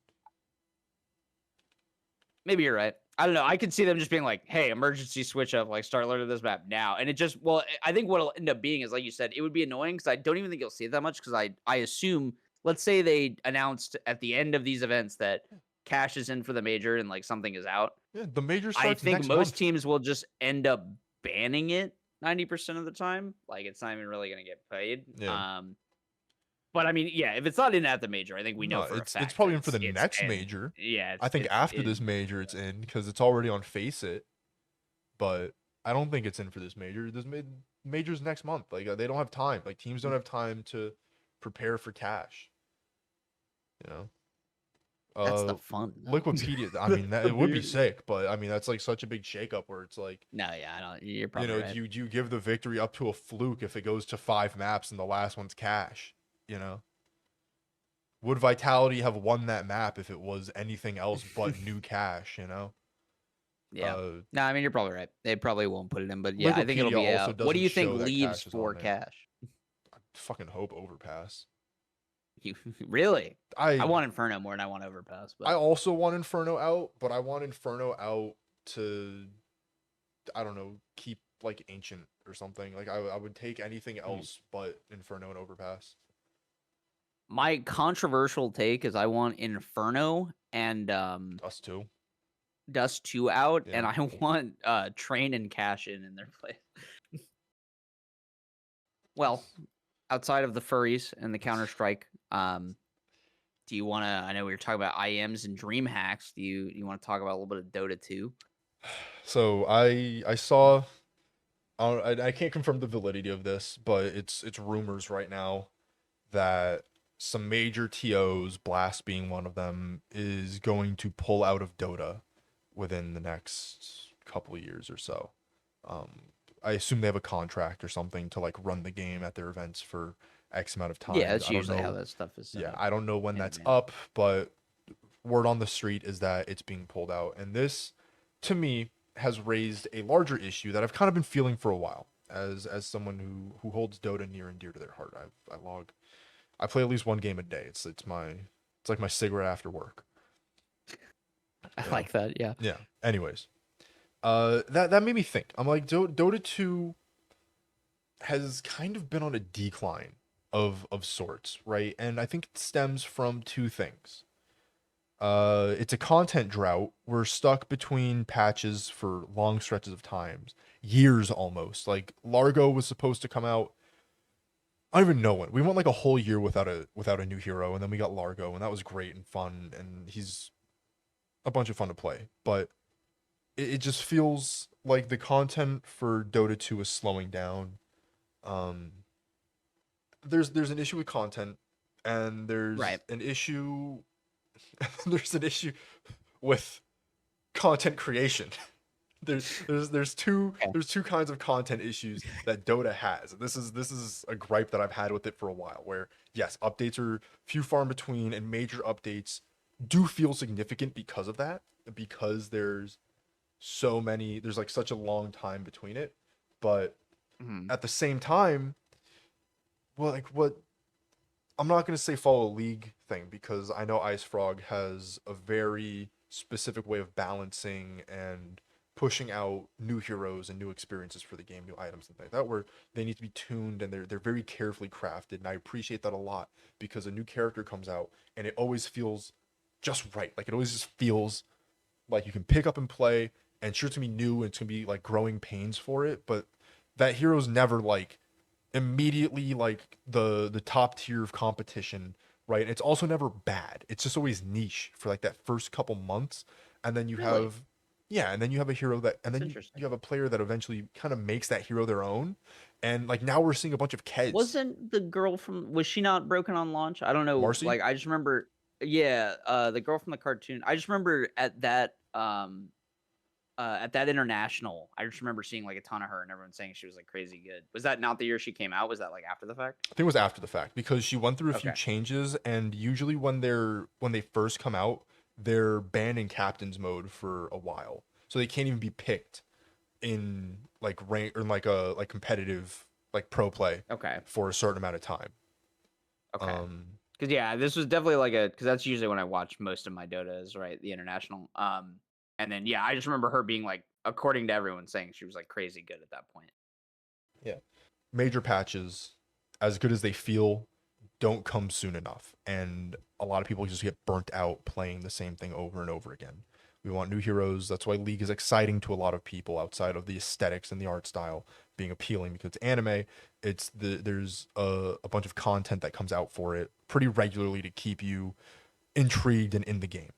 Maybe you're right. I don't know. I could see them just being like, "Hey, emergency switch up. Like, start learning this map now." And it just, well, I think what'll end up being is, like you said, it would be annoying because I don't even think you'll see it that much because I assume, let's say they announced at the end of these events that Cash is in for the major and like something is out. Yeah, the major I starts think next most month. teams will just end up banning it 90% of the time. Like, it's not even really gonna get played. Yeah. But I mean, yeah, if it's not in at the major, I think we know No, for a it's fact probably that in for the it's next in. major. Yeah, I think it's after this in. major it's in because it's already on Face It, but I don't think it's in for this major. This major's next month. Like they don't have time. Like teams don't have time to prepare for Cash. You know. That's the fun. though. Liquipedia. I mean, that it would be sick, but I mean that's like such a big shakeup where it's like, No, yeah, I don't. You're you probably know, right. do you give the victory up to a fluke if it goes to 5 maps and the last one's Cash? You know. Would Vitality have won that map if it was anything else but new Cash? You know. Yeah. No, I mean you're probably right. They probably won't put it in, but yeah, I think it'll Liquipedia be also out. What do doesn't you think show that leaves Cash is for on there. Cash? I fucking hope Overpass. You really? I I want Inferno more than I want Overpass, but I also want Inferno out, but I want Inferno out to, I don't know, keep like Ancient or something. Like I would take anything else but Inferno and Overpass. my controversial take is I want Inferno and Us too. Dust 2 out, and Yeah. I want Train and Cash in their place. Well, outside of the furries and the Counter-Strike, do you want to? I know we were talking about IEMs and dream hacks. Do you want to talk about a little bit of Dota 2? So I saw, I can't confirm the validity of this, but it's rumors right now that some major TOs, Blast being one of them, is going to pull out of Dota within the next couple of years or so. I assume they have a contract or something to like run the game at their events for X amount of time. Yeah, that's I don't usually how know. that stuff is. Yeah, I don't know when Yeah, that's man. up, but word on the street is that it's being pulled out. And this, to me, has raised a larger issue that I've kind of been feeling for a while as someone who holds Dota near and dear to their heart. I play at least one game a day. It's like my cigarette after work. I like that. Yeah. Yeah. Anyways, that made me think. I'm like, Dota 2 has kind of been on a decline of sorts, right? And I think it stems from two things. It's a content drought. We're stuck between patches for long stretches of times, years almost. Like Largo was supposed to come out. I don't even know when. We went like a whole year without a new hero, and then we got Largo, and that was great and fun, and he's a bunch of fun to play. But it just feels like the content for Dota 2 is slowing down. There's an issue with content, and there's Right. an issue there's an issue with content creation. There's two kinds of content issues that Dota has. This is a gripe that I've had with it for a while, where yes, updates are few far in between, and major updates do feel significant because of that, because there's like such a long time between it. But at the same time, well, like what I'm not going to say follow a league thing, because I know Ice Frog has a very specific way of balancing and pushing out new heroes and new experiences for the game, new items and things like that, where they need to be tuned and they're very carefully crafted. And I appreciate that a lot because a new character comes out and it always feels just right. Like it always just feels like you can pick up and play, and sure it's gonna be new and it's gonna be like growing pains for it, but that hero's never like immediately like the top tier of competition, right? It's also never bad. It's just always niche for like that first couple months, and then you Really? have yeah, and then you have a hero that, and That's then you interesting. have a player that eventually kind of makes that hero their own, and like now we're seeing a bunch of Keds. Wasn't the girl from was she not broken on launch? I don't know, Marcy, like, I just remember yeah, the girl from the cartoon. I just remember at that international, I just remember seeing, like, a ton of her and everyone saying she was, like, crazy good. Was that not the year she came out? Was that, like, after the fact? I think it was after the fact because she went through a few Okay. changes, and usually when they first come out, they're banned in captain's mode for a while, so they can't even be picked in like rank or in like a like competitive like pro play Okay. for a certain amount of time. Okay. Um, Because yeah, this was definitely like a because that's usually when I watch most of my Dota is, right, the international, and then, yeah, I just remember her being, like, according to everyone, saying she was, like, crazy good at that point. yeah, major patches, as good as they feel, don't come soon enough, and a lot of people just get burnt out playing the same thing over and over again. We want new heroes. That's why League is exciting to a lot of people outside of the aesthetics and the art style being appealing because it's anime. There's a bunch of content that comes out for it pretty regularly to keep you intrigued and in the game.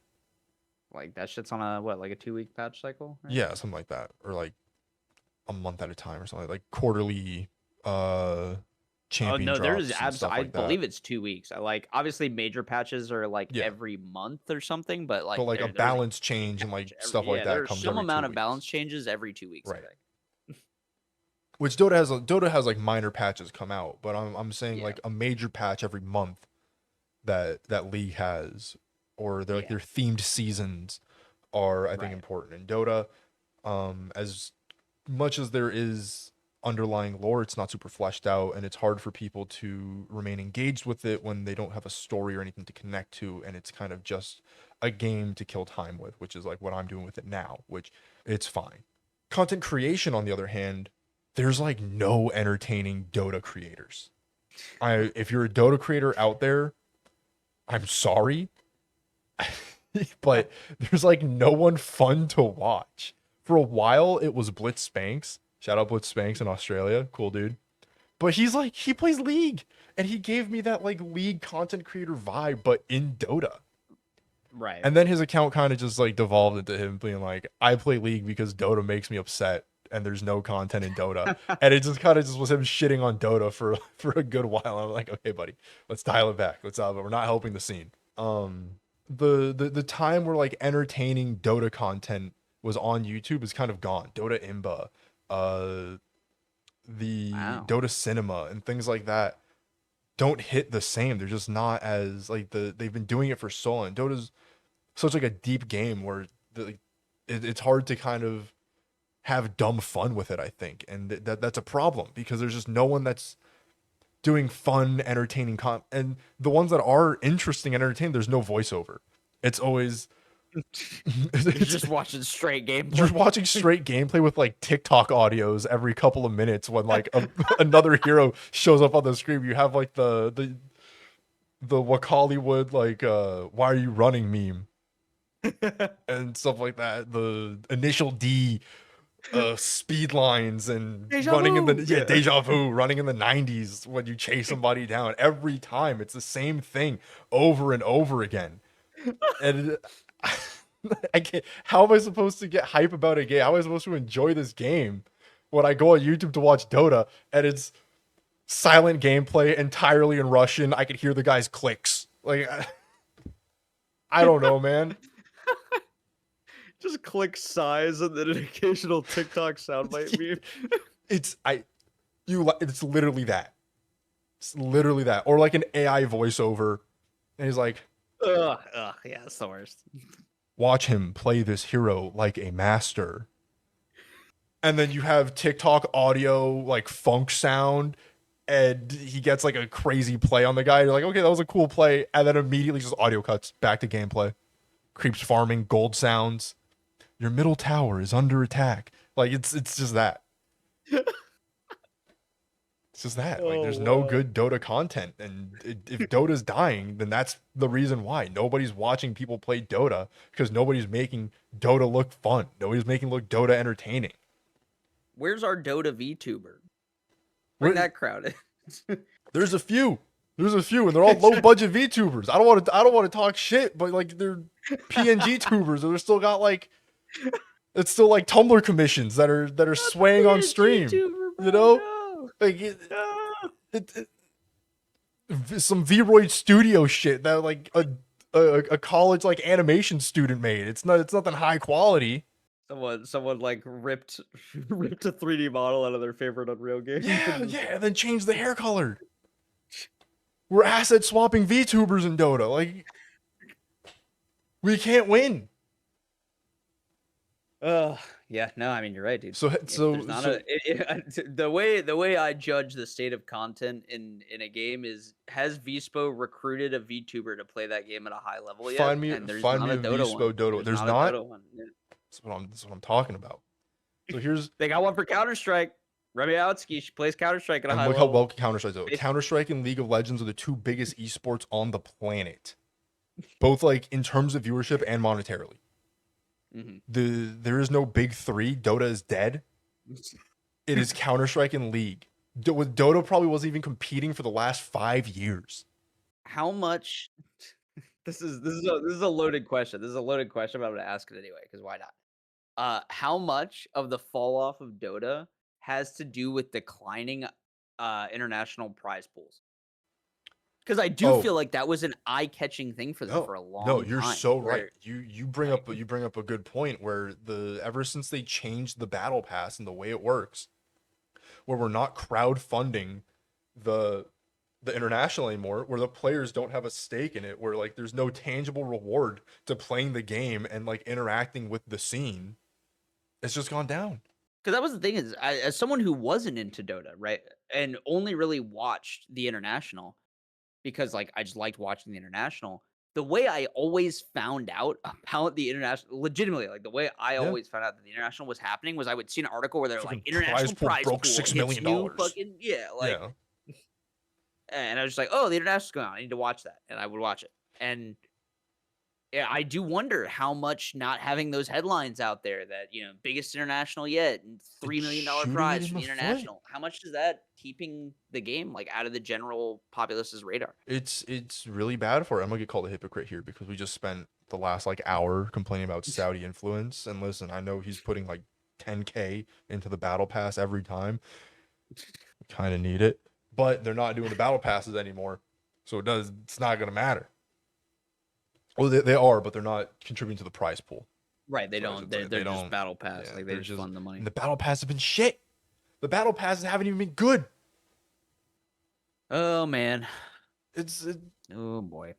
Like, that shit's on a what, like, a 2-week patch cycle, right? Yeah, something like that, or like a month at a time or something like quarterly uh Oh, champion no, there's drops and stuff I like that. believe it's 2 weeks. I like obviously, major patches are, like, Yeah, every month or something, but, but like, like a there's a balance big change and like patch every stuff like yeah, that there's comes some every two amount of weeks. balance changes every 2 weeks, I Right. think. Which Dota has like minor patches come out, but I'm saying Yeah, like a major patch every month that League has, or they're like yeah, their themed seasons are I think right. important in Dota. As much as there is underlying lore, it's not super fleshed out, and it's hard for people to remain engaged with it when they don't have a story or anything to connect to, and it's kind of just a game to kill time with, which is like what I'm doing with it now, which it's fine. Content creation, on the other hand, there's like no entertaining Dota creators. If you're a Dota creator out there, I'm sorry, but there's like no one fun to watch. For a while, it was Blitz Spanks. Shout out Blitz Spanks in Australia, cool dude. But he plays League, and he gave me that like League content creator vibe, but in Dota. Right. And then his account kind of just like devolved into him being like, I play League because Dota makes me upset, and there's no content in Dota. And it just kind of just was him shitting on Dota for for a good while. I'm like, okay, buddy, let's dial it back. Let's but we're not helping the scene. Um, the time where like entertaining Dota content was on YouTube is kind of gone. Dota Imba, uh, the Wow. Dota Cinema, and things like that don't hit the same. They're just not as like they've been doing it for so long. Dota's such like a deep game where it's hard to kind of have dumb fun with it, I think, and that's a problem because there's just no one that's doing fun entertaining and the ones that are interesting and entertaining, there's no voiceover. It's always You're it's just watching straight you're gameplay. watching straight gameplay with like TikTok audios every couple of minutes when like another hero shows up on the screen. You have like the Wakaliwood like why are you running meme and stuff like that. The initial D speed lines and Deja running in the vu. Yeah. deja vu running in the 90s when you chase somebody down every time. It's the same thing over and over again. And I can't, how am I supposed to get hype about a game? How am I supposed to enjoy this game when I go on YouTube to watch Dota and it's silent gameplay entirely in Russian? I could hear the guy's clicks. Like I don't know, man. Just click size and then an occasional TikTok soundbite meme. It's it's literally that. It's literally that. Or like an AI voiceover. And he's like, Ugh, yeah, it's the worst. watch him play this hero like a master. And then you have TikTok audio, like funk sound, and he gets like a crazy play on the guy. You're like, okay, that was a cool play. And then immediately just audio cuts back to gameplay. Creeps farming, gold sounds, Your middle tower is under attack. Like it's just that. It's just that. Like Oh there's no wow. good Dota content, and if Dota's dying, then that's the reason why nobody's watching people play Dota, because nobody's making Dota look fun. Nobody's making look Dota entertaining. Where's our Dota VTuber? Bring Where, that crowd in. there's a few. There's a few, and they're all low budget VTubers. I don't want to talk shit, but like they're PNG tubers, and they're still got like it's still like Tumblr commissions that are Not swaying the on PNG stream. tuber, You bro. know, No. like No. some Vroid Studio shit that like a college like animation student made. It's nothing high quality. Someone like ripped a 3D model out of their favorite Unreal game. Yeah, and then changed the hair color. We're asset swapping VTubers in Dota. Like we can't win. Yeah, no, I mean you're right, dude. So The way I judge the state of content in a game is, has Vispo recruited a VTuber to play that game at a high level yet? find me And there's a not a Dota Vispo one. Dota. There's a not. Dota one. Yeah. That's what I'm talking about. So here's They got one for Counter-Strike. Remy Outsky, she plays Counter-Strike at a and high look how level. well Counter-Strike does. Counter-Strike and League of Legends are the two biggest esports on the planet, both like in terms of viewership and monetarily. There is no big three. Dota is dead. It is Counter-Strike and League. Dota probably wasn't even competing for the last 5 years. How much? This is a loaded question. This is a loaded question, but I'm gonna ask it anyway because why not? How much of the fall off of Dota has to do with declining international prize pools? Because I do feel like that was an eye-catching thing for them for a long time. No, you're so right. where- You bring up a good point where ever since they changed the battle pass and the way it works, where we're not crowdfunding the international anymore, where the players don't have a stake in it, where like there's no tangible reward to playing the game and like interacting with the scene, it's just gone down. Because that was the thing is, as someone who wasn't into Dota, right, and only really watched the international, because like I just liked watching the international. The way I always found out about the international, legitimately, like the way I always found out that the international was happening was I would see an article where they're like, international prize pool broke $6 million. fucking and I was just like, oh, the international's going on. I need to watch that, and I would watch it. And yeah, I do wonder how much not having those headlines out there that, biggest international yet and $3 million prize from the international. How much is that keeping the game like out of the general populace's radar? It's really bad for it. I'm gonna get called a hypocrite here because we just spent the last like hour complaining about Saudi influence. And listen, I know he's putting like 10K into the battle pass every time. We kind of need it, but they're not doing the battle passes anymore, so it's not gonna matter. Well, they are, but they're not contributing to the prize pool. Right, they don't. They're just battle pass. Yeah, like they just fund the money. And the battle passes have been shit. The battle passes haven't even been good. Oh man, oh boy.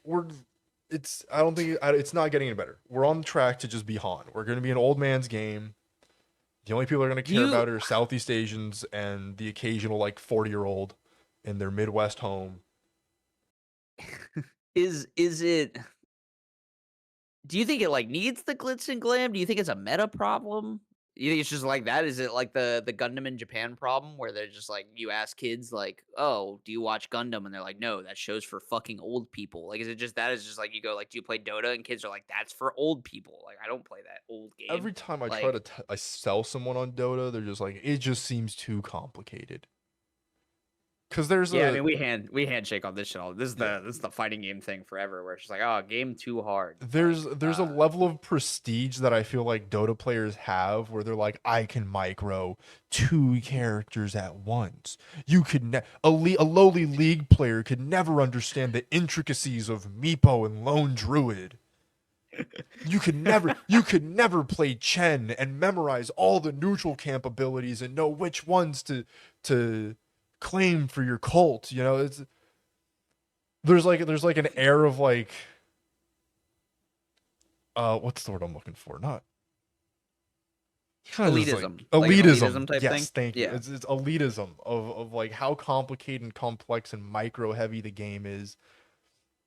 I don't think it's not getting any better. We're on track to just be Han. We're gonna be an old man's game. The only people that are gonna care about it are Southeast Asians and the occasional like 40-year-old in their Midwest home. Is it? Do you think it like needs the glitz and glam? Do you think it's a meta problem? You think it's just like that? Is it like the Gundam in Japan problem where they're just like, you ask kids like, oh, do you watch Gundam? And they're like, no, that show's for fucking old people. Like, is it just that? Is just like you go like, do you play Dota? And kids are like, that's for old people. Like, I don't play that old game. Every time I try to I sell someone on Dota, they're just like, it just seems too complicated. Because there's I mean, we handshake on this shit all. This is the fighting game thing forever, where it's just like, oh, game too hard. There's a level of prestige that I feel like Dota players have, where they're like, I can micro 2 characters at once. You could a lowly League player could never understand the intricacies of Meepo and Lone Druid. You could never play Chen and memorize all the neutral camp abilities and know which ones to claim for your cult. There's like an air of like what's the word I'm looking for? Not elitism. Elitism type yes, thing. Thank you. It's elitism of like how complicated and complex and micro heavy the game is.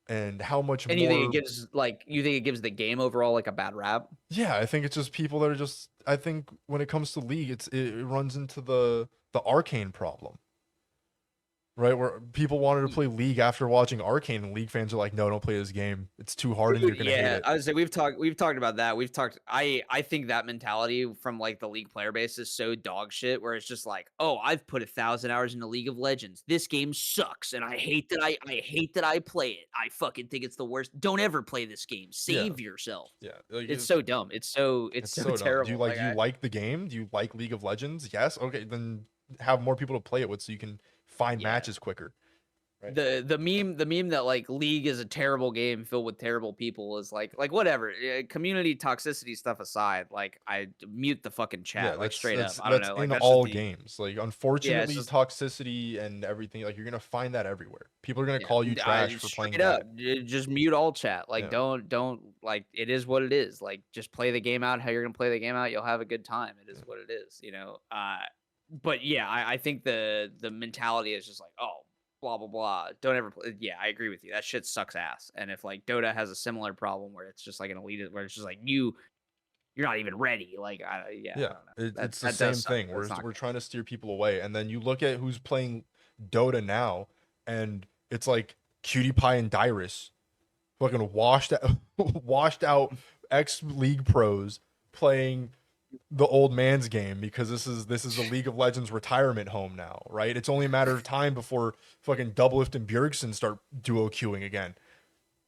and how much And you think it more. gives, like you think it gives the game overall, like, a bad rap? Yeah, I think it's just people that are just. I think when it comes to League, it runs into the arcane problem. Right, where people wanted to Y play League after watching Arcane, and League fans are like, "No, don't play this game. It's too hard, and Dude, you're gonna hate yeah, it." I would say we've talked about that. We've talked I think that mentality from, like, the League player base is so dog shit where it's just like, "Oh, I've put 1,000 hours into League of Legends. This game sucks, and I hate that I play it. I fucking think it's the worst. Don't ever play this game. Yeah, Save yourself." yeah, like, It's so dumb. It's it's so so dumb. terrible. Like, Do you like the game? Do you like League of Legends? Yes? Okay, then have more people to play it with so you can find yeah. matches quicker, right? The meme that, like, League is a terrible game filled with terrible people is like whatever, community toxicity stuff aside, like, I mute the fucking Yeah, chat, like, straight up. that's I don't that's know, like, in that's just all the games. Like, yeah, it's unfortunately, just toxicity and everything, like, you're gonna find that everywhere. People are gonna yeah, call you I trash for playing straight up, bad. just mute all chat, like, Yeah. don't like, it is what it is, like, just play the game out how you're gonna play the game out, you'll have a good time, it is Yeah. what it is, you know? But yeah, I think the mentality is just like, "Oh, blah, blah, blah, don't ever play." Yeah, I agree with you, that shit sucks ass, and if, like, Dota has a similar problem where it's just like an elite where it's just like, you're not even ready, like, yeah, I Yeah, don't know. That it's the that does same suck, thing. that's not We're good. trying to steer people away, and then you look at who's playing Dota now, and it's like Cutie Pie and Dyrus, fucking washed out, washed out ex League pros playing the old man's game because this is the League of Legends retirement home now, right? It's only a matter of time before fucking Doublelift and Bjergsen start duo queuing again.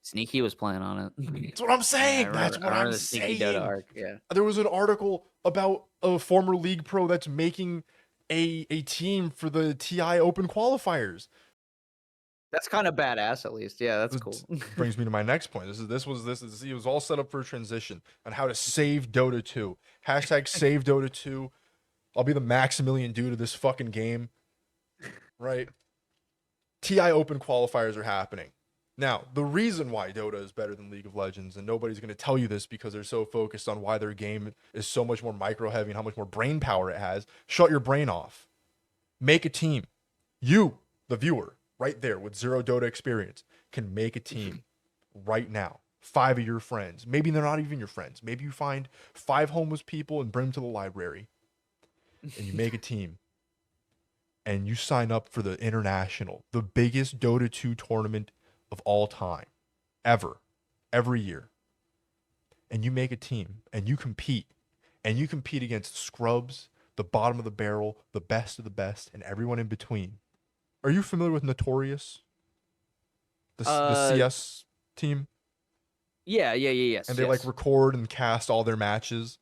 Sneaky was playing on it. That's what I'm Yeah, saying. That's I what I'm remember the Sneaky Dota saying. arc, yeah. There was an article about a former league pro that's making a team for the TI Open qualifiers. That's kinda badass at least, yeah, that's This cool. brings me to my next point. It was all set up for a transition on how to save Dota 2. Hashtag save Dota 2. I'll be the Maximilian dude of this fucking game. Right? TI Open qualifiers are happening. Now, the reason why Dota is better than League of Legends, and nobody's going to tell you this because they're so focused on why their game is so much more micro heavy and how much more brain power it has, shut your brain off. Make a team. You, the viewer, right there with zero Dota experience, can make a team right now. 5 of your friends. Maybe they're not even your friends. Maybe you find 5 homeless people and bring them to the library, and you make a team and you sign up for the international, the biggest Dota 2 tournament of all time, ever, every year. And you make a team and you compete against scrubs, the bottom of the barrel, the best of the best, and everyone in between. Are you familiar with Notorious, the Uh, CS team? yeah, yeah, yeah, And yes, they like yes. record and cast all their matches.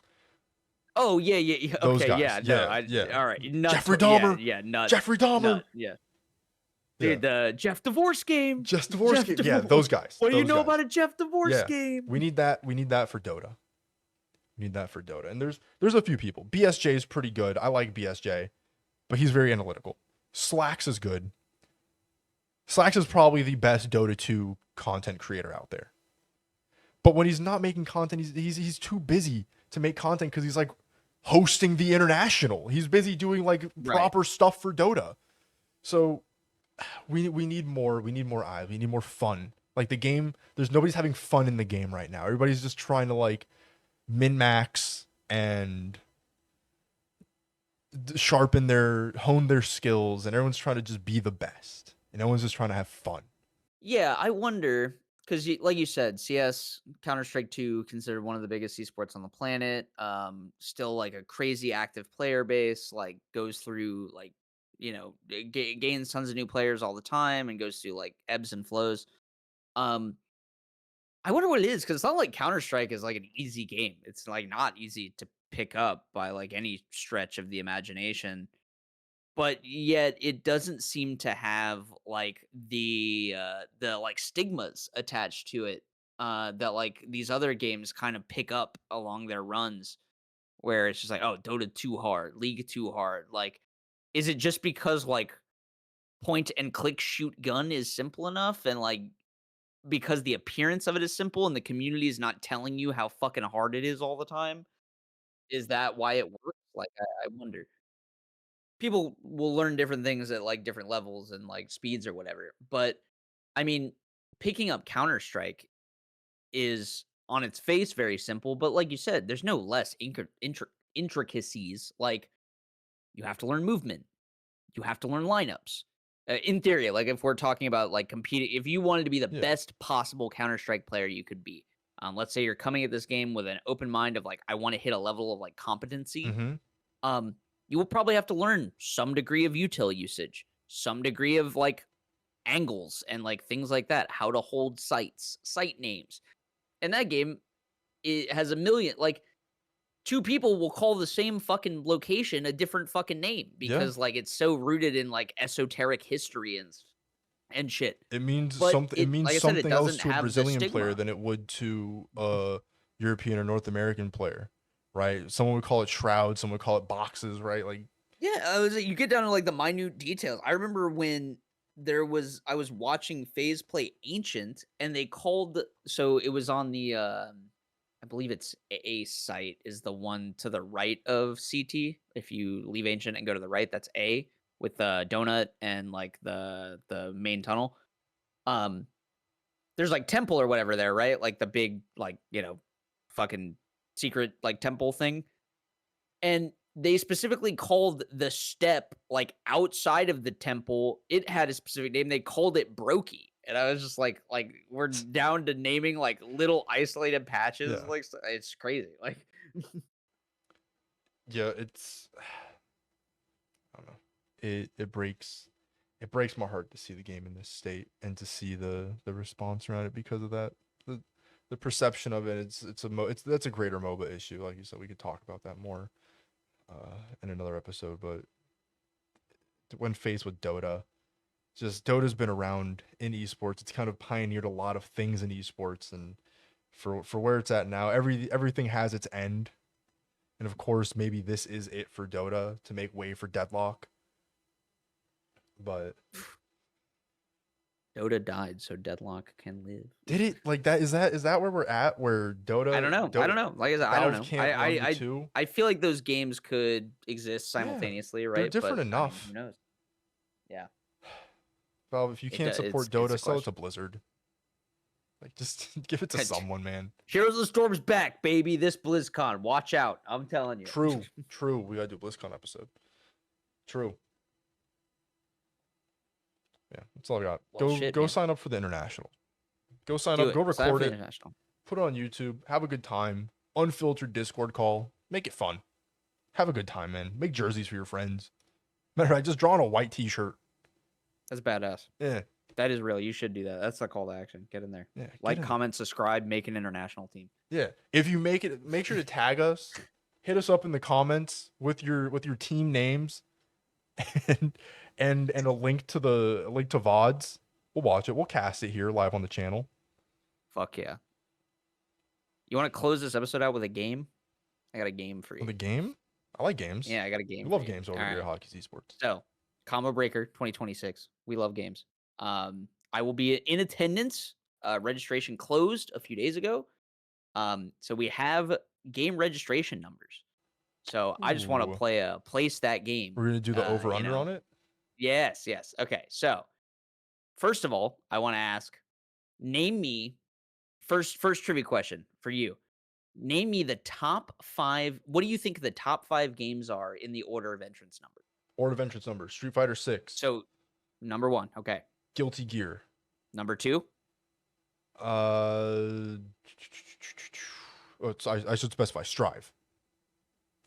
Oh, yeah, yeah, yeah, Those okay, guys, yeah, no, yeah, yeah. alright, Jeffrey yeah, Dahmer, yeah, Jeffrey Dahmer, yeah. yeah. Dude, the Jeff Divorce game. Just divorce Jeff game, yeah. Divorce. Those guys, What do you those know guys. about a Jeff Divorce Yeah, game? we need that. We need that for Dota. We need that for Dota. And there's a few people. BSJ is pretty good. I like BSJ, but he's very analytical. Slacks is good. Slacks is probably the best Dota 2 content creator out there. But when he's not making content, he's too busy to make content because he's like hosting the international. He's busy doing like Right. proper stuff for Dota. So we need more. We need more eyes. We need more fun. Like the game, there's nobody's having fun in the game right now. Everybody's just trying to like min max and hone their skills, and everyone's trying to just be the best, and everyone's just trying to have fun. Yeah, I wonder because, like you said, CS, Counter Strike 2, considered one of the biggest esports on the planet. Still like a crazy active player base. Like goes through like gains tons of new players all the time and goes through like ebbs and flows. Um, I wonder what it is because it's not like Counter Strike is like an easy game. It's like not easy to pick up by like any stretch of the imagination, but yet it doesn't seem to have like the like stigmas attached to it that like these other games kind of pick up along their runs where it's just like, oh, Dota too hard, League too hard. Like, is it just because like point and click shoot gun is simple enough and like because the appearance of it is simple and the community is not telling you how fucking hard it is all the time? Is that why it works? Like, I wonder. People will learn different things at, like, different levels and, like, speeds or whatever, but, I mean, picking up Counter-Strike is on its face very simple, but like you said, there's no less intricacies. Like you have to learn movement, you have to learn lineups. In theory, like if we're talking about like competing, if you wanted to be the best possible Counter-Strike player you could be, let's say you're coming at this game with an open mind of like I want to hit a level of like competency. You will probably have to learn some degree of util usage, some degree of like angles and like things like that, how to hold sites, site names. And that game, it has a million, like two people will call the same fucking location a different fucking name because like it's so rooted in like esoteric history and shit. It means But something. It means like I said, it something else doesn't to a have the Brazilian player stigma. than it would to a European or North American player, right? Someone would call it shroud, someone would call it boxes, right? Like, Yeah, you get down to like the minute details. I remember when I was watching FaZe play Ancient, and they called, so it was on the I believe it's A site is the one to the right of CT. If you leave Ancient and go to the right, that's A with the donut and like the main tunnel. Um, there's like temple or whatever there, right? Like the big like fucking secret like temple thing. And they specifically called the step like outside of the temple. It had a specific name. They called it Brokey. And I was just like we're down to naming like little isolated patches. yeah, Like it's crazy. Like yeah, it's I don't know. It breaks my heart to see the game in this state and to see the response around it because of that. The perception of it, it's that's a greater MOBA issue. Like you said, we could talk about that more in another episode. But when faced with Dota, just Dota's been around in esports. It's kind of pioneered a lot of things in esports, and for where it's at now, everything has its end. And of course, maybe this is it for Dota to make way for Deadlock. But Dota died so Deadlock can live. did it like that? Is that where we're at? Where Dota? I don't know. I don't know. Like I said, I don't know. Can't run the two. I feel like those games could exist simultaneously, They're right? different But enough. who knows? Yeah. Valve, if you can't support it's Dota, a sell it to question. Blizzard. Like, just give it to someone, man. Heroes of the Storm's back, baby. This BlizzCon. Watch out. I'm telling you. True. We gotta do a BlizzCon episode. True. Yeah, that's all I got. Well, Go man. sign up for the international. Go sign up. Go record it. Put it on YouTube. Have a good time. Unfiltered Discord call. Make it fun. Have a good time, man. Make jerseys for your friends. Matter of fact, just draw on a white T-shirt. That's badass. Yeah. That is real. You should do that. That's the call to action. Get in there. Yeah. Like, comment, subscribe, make an international team. Yeah. If you make it, make sure to tag us. Hit us up in the comments with your team names, and a link to VODs. We'll watch it. We'll cast it here live on the channel. Fuck yeah. You want to close this episode out with a game? I got a game for you. With a game? I like games. Yeah, I got a game. We love games over here at HotKeys Esports. So, Combo Breaker 2026. We love games. I will be in attendance. Registration closed a few days ago. So we have game registration numbers. So I just want to place that game. We're gonna do the over under on it. Yes. Okay. So first of all, I want to ask, name me first trivia question for you. Name me the top 5. What do you think the top 5 games are in the order of entrance number? Order of entrance number: Street Fighter 6. So number 1, okay. Guilty Gear. Number 2. I should specify Strive.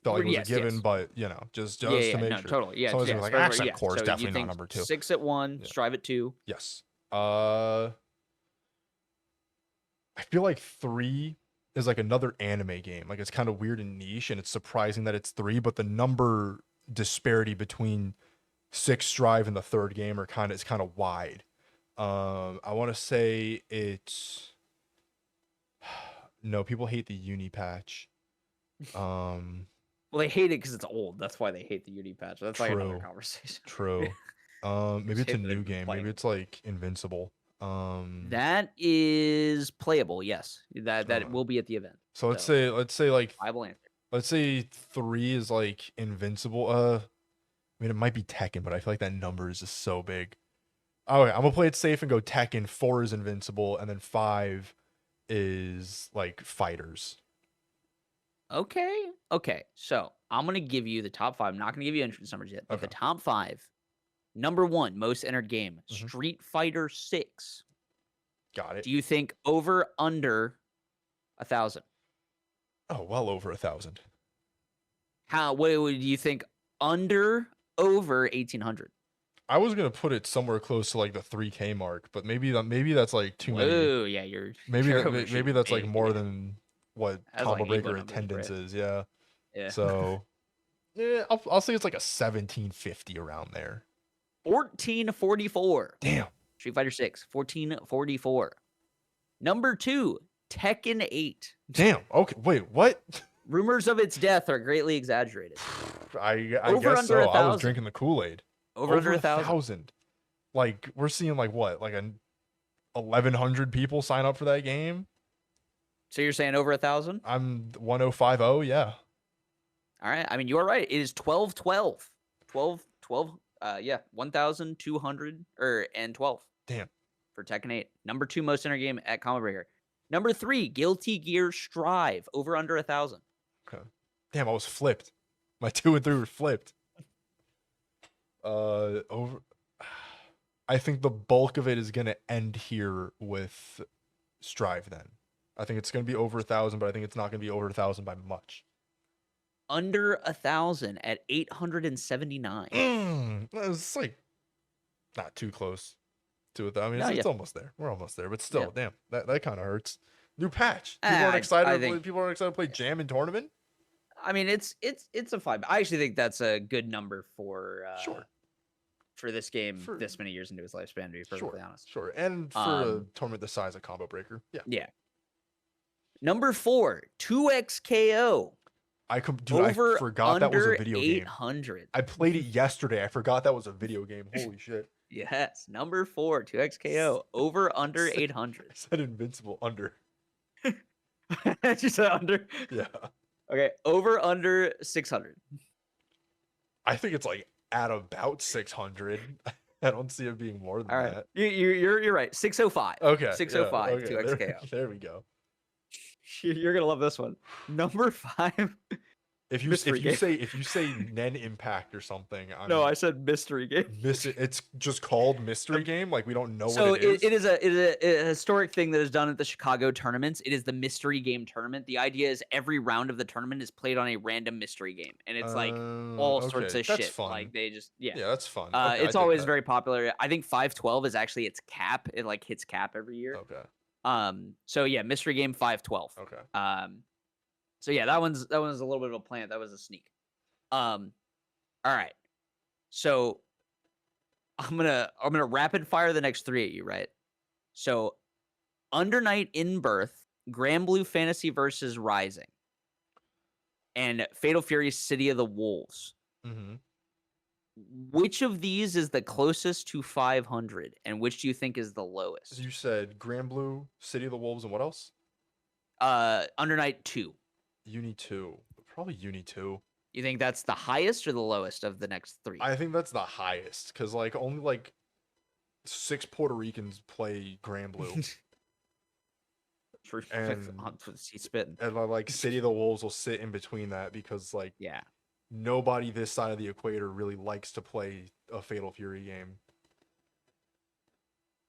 Felt like it was a given, but just to make sure. Totally. Yeah. Someone's like, Accent Core is so definitely not number 2. 6 at 1, Strive at 2. Yes. I feel like 3 is like another anime game. Like, it's kind of weird and niche, and it's surprising that it's 3, but the number disparity between 6 Strive and the third game is kind of wide. I want to say it's no, people hate the uni patch. Well, they hate it because it's old. That's why they hate the uni patch. That's like another conversation. True. Maybe it's a new game. Maybe it's like Invincible. That is playable. Yes, that will be at the event. So let's say like viable answer. Let's say 3 is like Invincible. I mean, it might be Tekken, but I feel like that number is just so big. Okay, I'm gonna play it safe and go Tekken. 4 is Invincible, and then 5 is like fighters. Okay. Okay. So I'm gonna give you the top 5. I'm not gonna give you entrance numbers yet, but the Okay. top 5. Number 1, most entered game, Mhm. Street Fighter 6. Got it. Do you think over under 1,000? Oh, well over 1,000. What would you think under over 1,800? I was gonna put it somewhere close to like the 3K mark, but maybe that's like too many. Whoa, yeah, you're Maybe you're that overshooting maybe that's like big, more yeah. than what That's Combo like EVO Breaker numbers, attendance right? is. Yeah. Yeah. So yeah, I'll say it's like a 1750 around there. 1444. Damn. Street Fighter 6, 1444. Number 2, Tekken 8. Damn. Okay. Wait. What? Rumors of its death are greatly exaggerated. I Over guess under so. I was 1,000. drinking the Kool-Aid. Over under 1,000. 1,000. Like we're seeing like what? Like 1,100 people sign up for that game. So you're saying over 1,000? I'm 1,050. Yeah. All right. I mean, you are right. It is 1212. 12. Yeah, 1,200 and 12. Damn. For Tekken 8. Number 2 most entered game at Combo Breaker. Number 3, Guilty Gear Strive. Over under 1,000. Okay. Damn, I was flipped. My 2 and 3 were flipped. Over. I think the bulk of it is gonna end here with Strive. Then I think it's gonna be over 1,000, but I think it's not gonna be over 1,000 by much. Under 1,000 at 879. It's like not too close to it. Though. I mean, No, it's yeah. almost there. We're almost there, but still, Yeah. damn, that kind of hurts. New patch. People aren't excited. People aren't excited to play Jam in tournament. I mean, it's a 5. I actually think that's a good number for Sure. for this game this many years into its lifespan, to be perfectly honest. Sure. And for a tournament the size of Combo Breaker. Yeah. Yeah. Number 4, 2XKO. I forgot that was a video game. 800. I played it yesterday. I forgot that was a video game. Holy shit. Yes. Number 4, 2XKO. Over under 800. I said Invincible under. You said under? Yeah. Okay. Over under 600. I think it's like at about 600. I don't see it being more than All right. that. You're right. 605. Okay. 605 yeah, okay. 2XKO. There we go. You're gonna love this one. Number 5. If you say Nen Impact or something, I said mystery game. It's just called mystery game. Like we don't know So what it is. It is a historic thing that is done at the Chicago tournaments. It is the mystery game tournament. The idea is every round of the tournament is played on a random mystery game, and it's like all sorts of that's shit. fun. Like they just Yeah, that's fun. Okay, it's always very popular. I think 512 is actually its cap. It like hits cap every year. Okay. So yeah, mystery game 512. Okay. So yeah, that one's a little bit of a plant. That was a sneak. All right. So I'm gonna rapid fire the next 3 at you, right? So Under Night in Birth, Grand Blue Fantasy versus Rising, and Fatal Fury City of the Wolves. Mm-hmm. Which of these is the closest to 500, and which do you think is the lowest? You said Grand Blue, City of the Wolves, and what else? Under Night 2. Uni 2. Probably Uni 2. You think that's the highest or the lowest of the next 3? I think that's the highest because like only like 6 Puerto Ricans play Grand Blue. He's spitting. And like City of the Wolves will sit in between that because like nobody this side of the equator really likes to play a Fatal Fury game.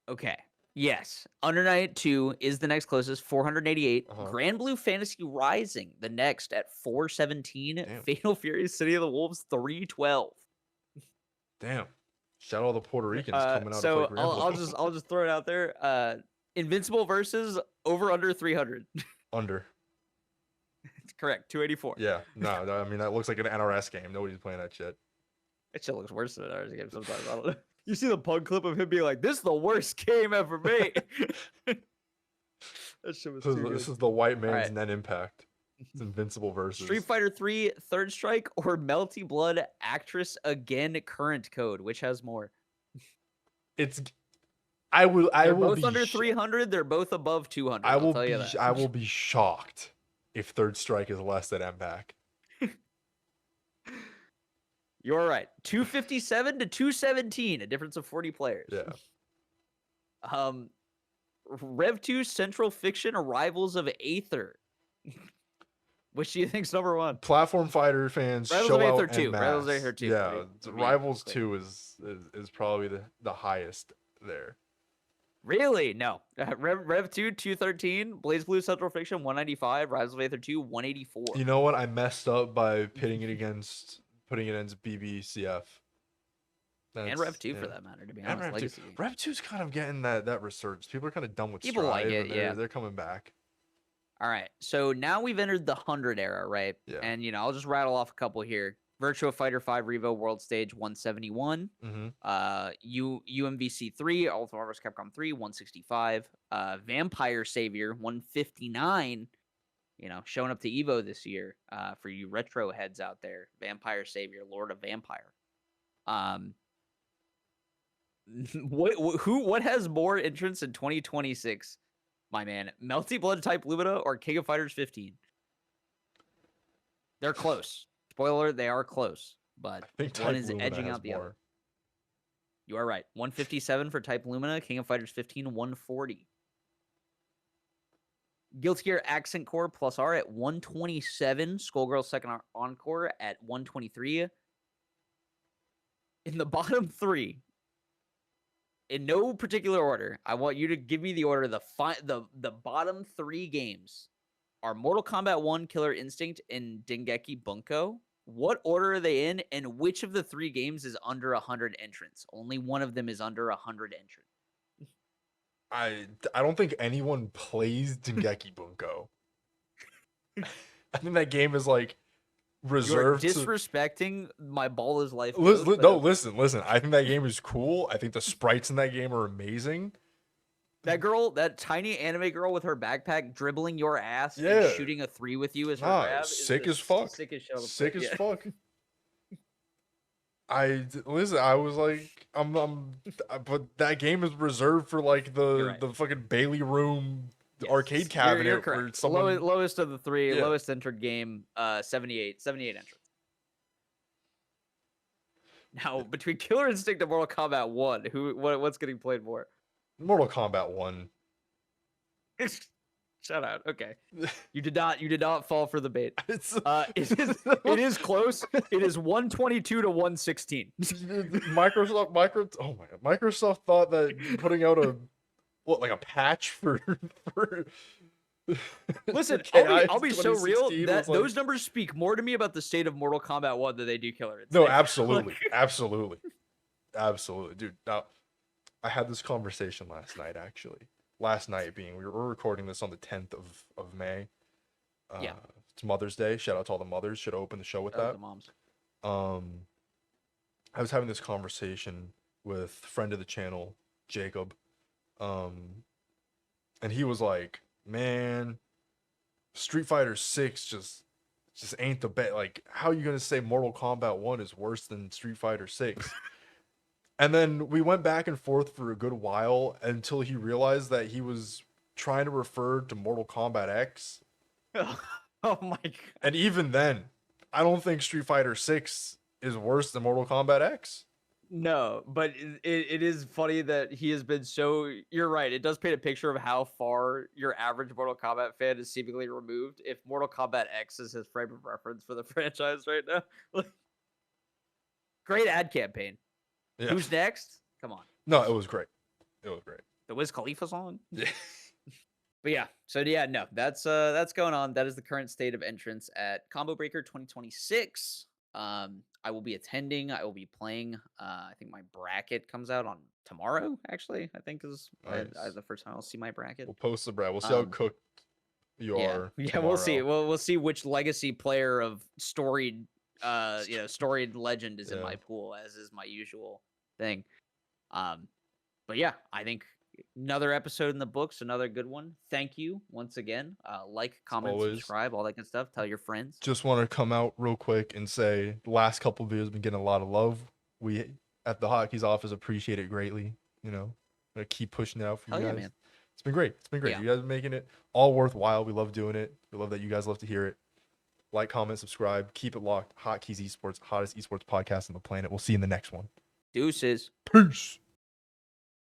Okay. Yes. Under Night 2 is the next closest, 488. Uh-huh. Grand Blue Fantasy Rising, the next at 417. Damn. Fatal Fury City of the Wolves, 312. Damn. Shout out all the Puerto Ricans coming out so to play Grand Blue. I'll just throw it out there. Invincible versus over under 300. Under. It's correct. 284. Yeah. No, I mean that looks like an NRS game. Nobody's playing that shit. It shit looks worse than an NRS game sometimes. I don't know. You see the pug clip of him being like, "This is the worst game ever made." That shit was This is the white man's Net Impact. It's Invincible versus Street Fighter 3 Third Strike or Melty Blood Actress Again Current Code. Which has more? I will both be under 300. They're both above 200. I will tell you that. I will be shocked if Third Strike is less than Impact. You're right. 257 to 217, a difference of 40 players. Yeah. Rev 2 Central Fiction Rivals of Aether. Which do you think's number one? Platform fighter fans Rivals show of Aether out 2. en masse. Rivals of Aether 2. Yeah, Rivals 2 is probably the highest there. Really? No. Rev 2, 213. Blaze Blue Central Fiction, 195. Rivals of Aether 2, 184. You know what? I messed up by putting it against BBCF. And Rev 2 for that matter, to be And honest. Rev 2. Rev 2's kind of getting that resurgence. People are kind of done with People Strive. like it, yeah. They're coming back. All right. So now we've entered the 100 era, right? Yeah. And, I'll just rattle off a couple here. Virtua Fighter 5 Revo World Stage 171. UMVC 3, Ultimate Marvel Capcom 3, 165. Vampire Savior 159. Showing up to EVO this year for you retro heads out there. Vampire Savior, Lord of Vampire. What has more entrants in 2026? My man, Melty Blood type Lumina or King of Fighters 15? They're close. Spoiler, they are close, but one is Lumina edging out the other. You are right. 157 for Type Lumina, King of Fighters 15, 140. Guilty Gear Accent Core plus R at 127. Skullgirl Second Encore at 123. In the bottom three, in no particular order, I want you to give me the order. The bottom three games are Mortal Kombat 1, Killer Instinct, and Dengeki Bunko. What order are they in, and which of the three games is under 100 entrants? Only one of them is under 100 entrants. I don't think anyone plays Dengeki Bunko. I think that game is like reserved. You're disrespecting my Ball is Life. Listen. I think that game is cool. I think the sprites in that game are amazing. That girl, that tiny anime girl with her backpack dribbling your ass and shooting a 3 with you as her grab. Sick as fuck. Sick as fuck. I was like, but that game is reserved for like the fucking Bailey Room arcade cabinet. You're correct. Lowest of the three, lowest entered game, 78 entrants. Now, between Killer Instinct and Mortal Kombat 1, what's getting played more? Mortal Kombat 1. Shout out. Okay. You did not fall for the bait. It is close. It is 122 to 116. Microsoft thought that putting out a patch for Listen, I'll be so real that those numbers speak more to me about the state of Mortal Kombat 1 than they do Killer Instinct. No, absolutely. Absolutely, dude. Now, I had this conversation last night, actually. Last night being, we were recording this on the 10th of May. It's Mother's Day. Shout out to all the mothers. Should open the show with that. The moms. I was having this conversation with friend of the channel, Jacob. And he was like, man, Street Fighter 6 just ain't the best. Like, how are you going to say Mortal Kombat 1 is worse than Street Fighter 6? And then we went back and forth for a good while until he realized that he was trying to refer to Mortal Kombat X. Oh my god. And even then, I don't think Street Fighter 6 is worse than Mortal Kombat X. No, but it is funny that he has been so... You're right. It does paint a picture of how far your average Mortal Kombat fan is seemingly removed if Mortal Kombat X is his frame of reference for the franchise right now. Great ad campaign. Yeah. Who's next? Come on. No, it was great. The Wiz Khalifa song? Yeah. But yeah, so yeah, no, that's going on. That is the current state of entrance at Combo Breaker 2026. I will be attending. I will be playing. I think my bracket comes out on tomorrow, actually. I think is nice. The first time I'll see my bracket. We'll post the bracket. We'll see how cooked you are. Yeah, tomorrow. We'll see. We'll see which legacy player of storied legend is in my pool, as is my usual thing. But yeah, I think another episode in the books, another good one. Thank you once again. Like, comment, subscribe, all that good stuff. Tell your friends. Just want to come out real quick and say the last couple of videos have been getting a lot of love. We at the HotKeys office appreciate it greatly. Gonna keep pushing it out for you guys. Man. It's been great. Yeah. You guys are making it all worthwhile. We love doing it. We love that you guys love to hear it. Like, comment, subscribe. Keep it locked. HotKeys Esports, hottest esports podcast on the planet. We'll see you in the next one. Deuces. Peace.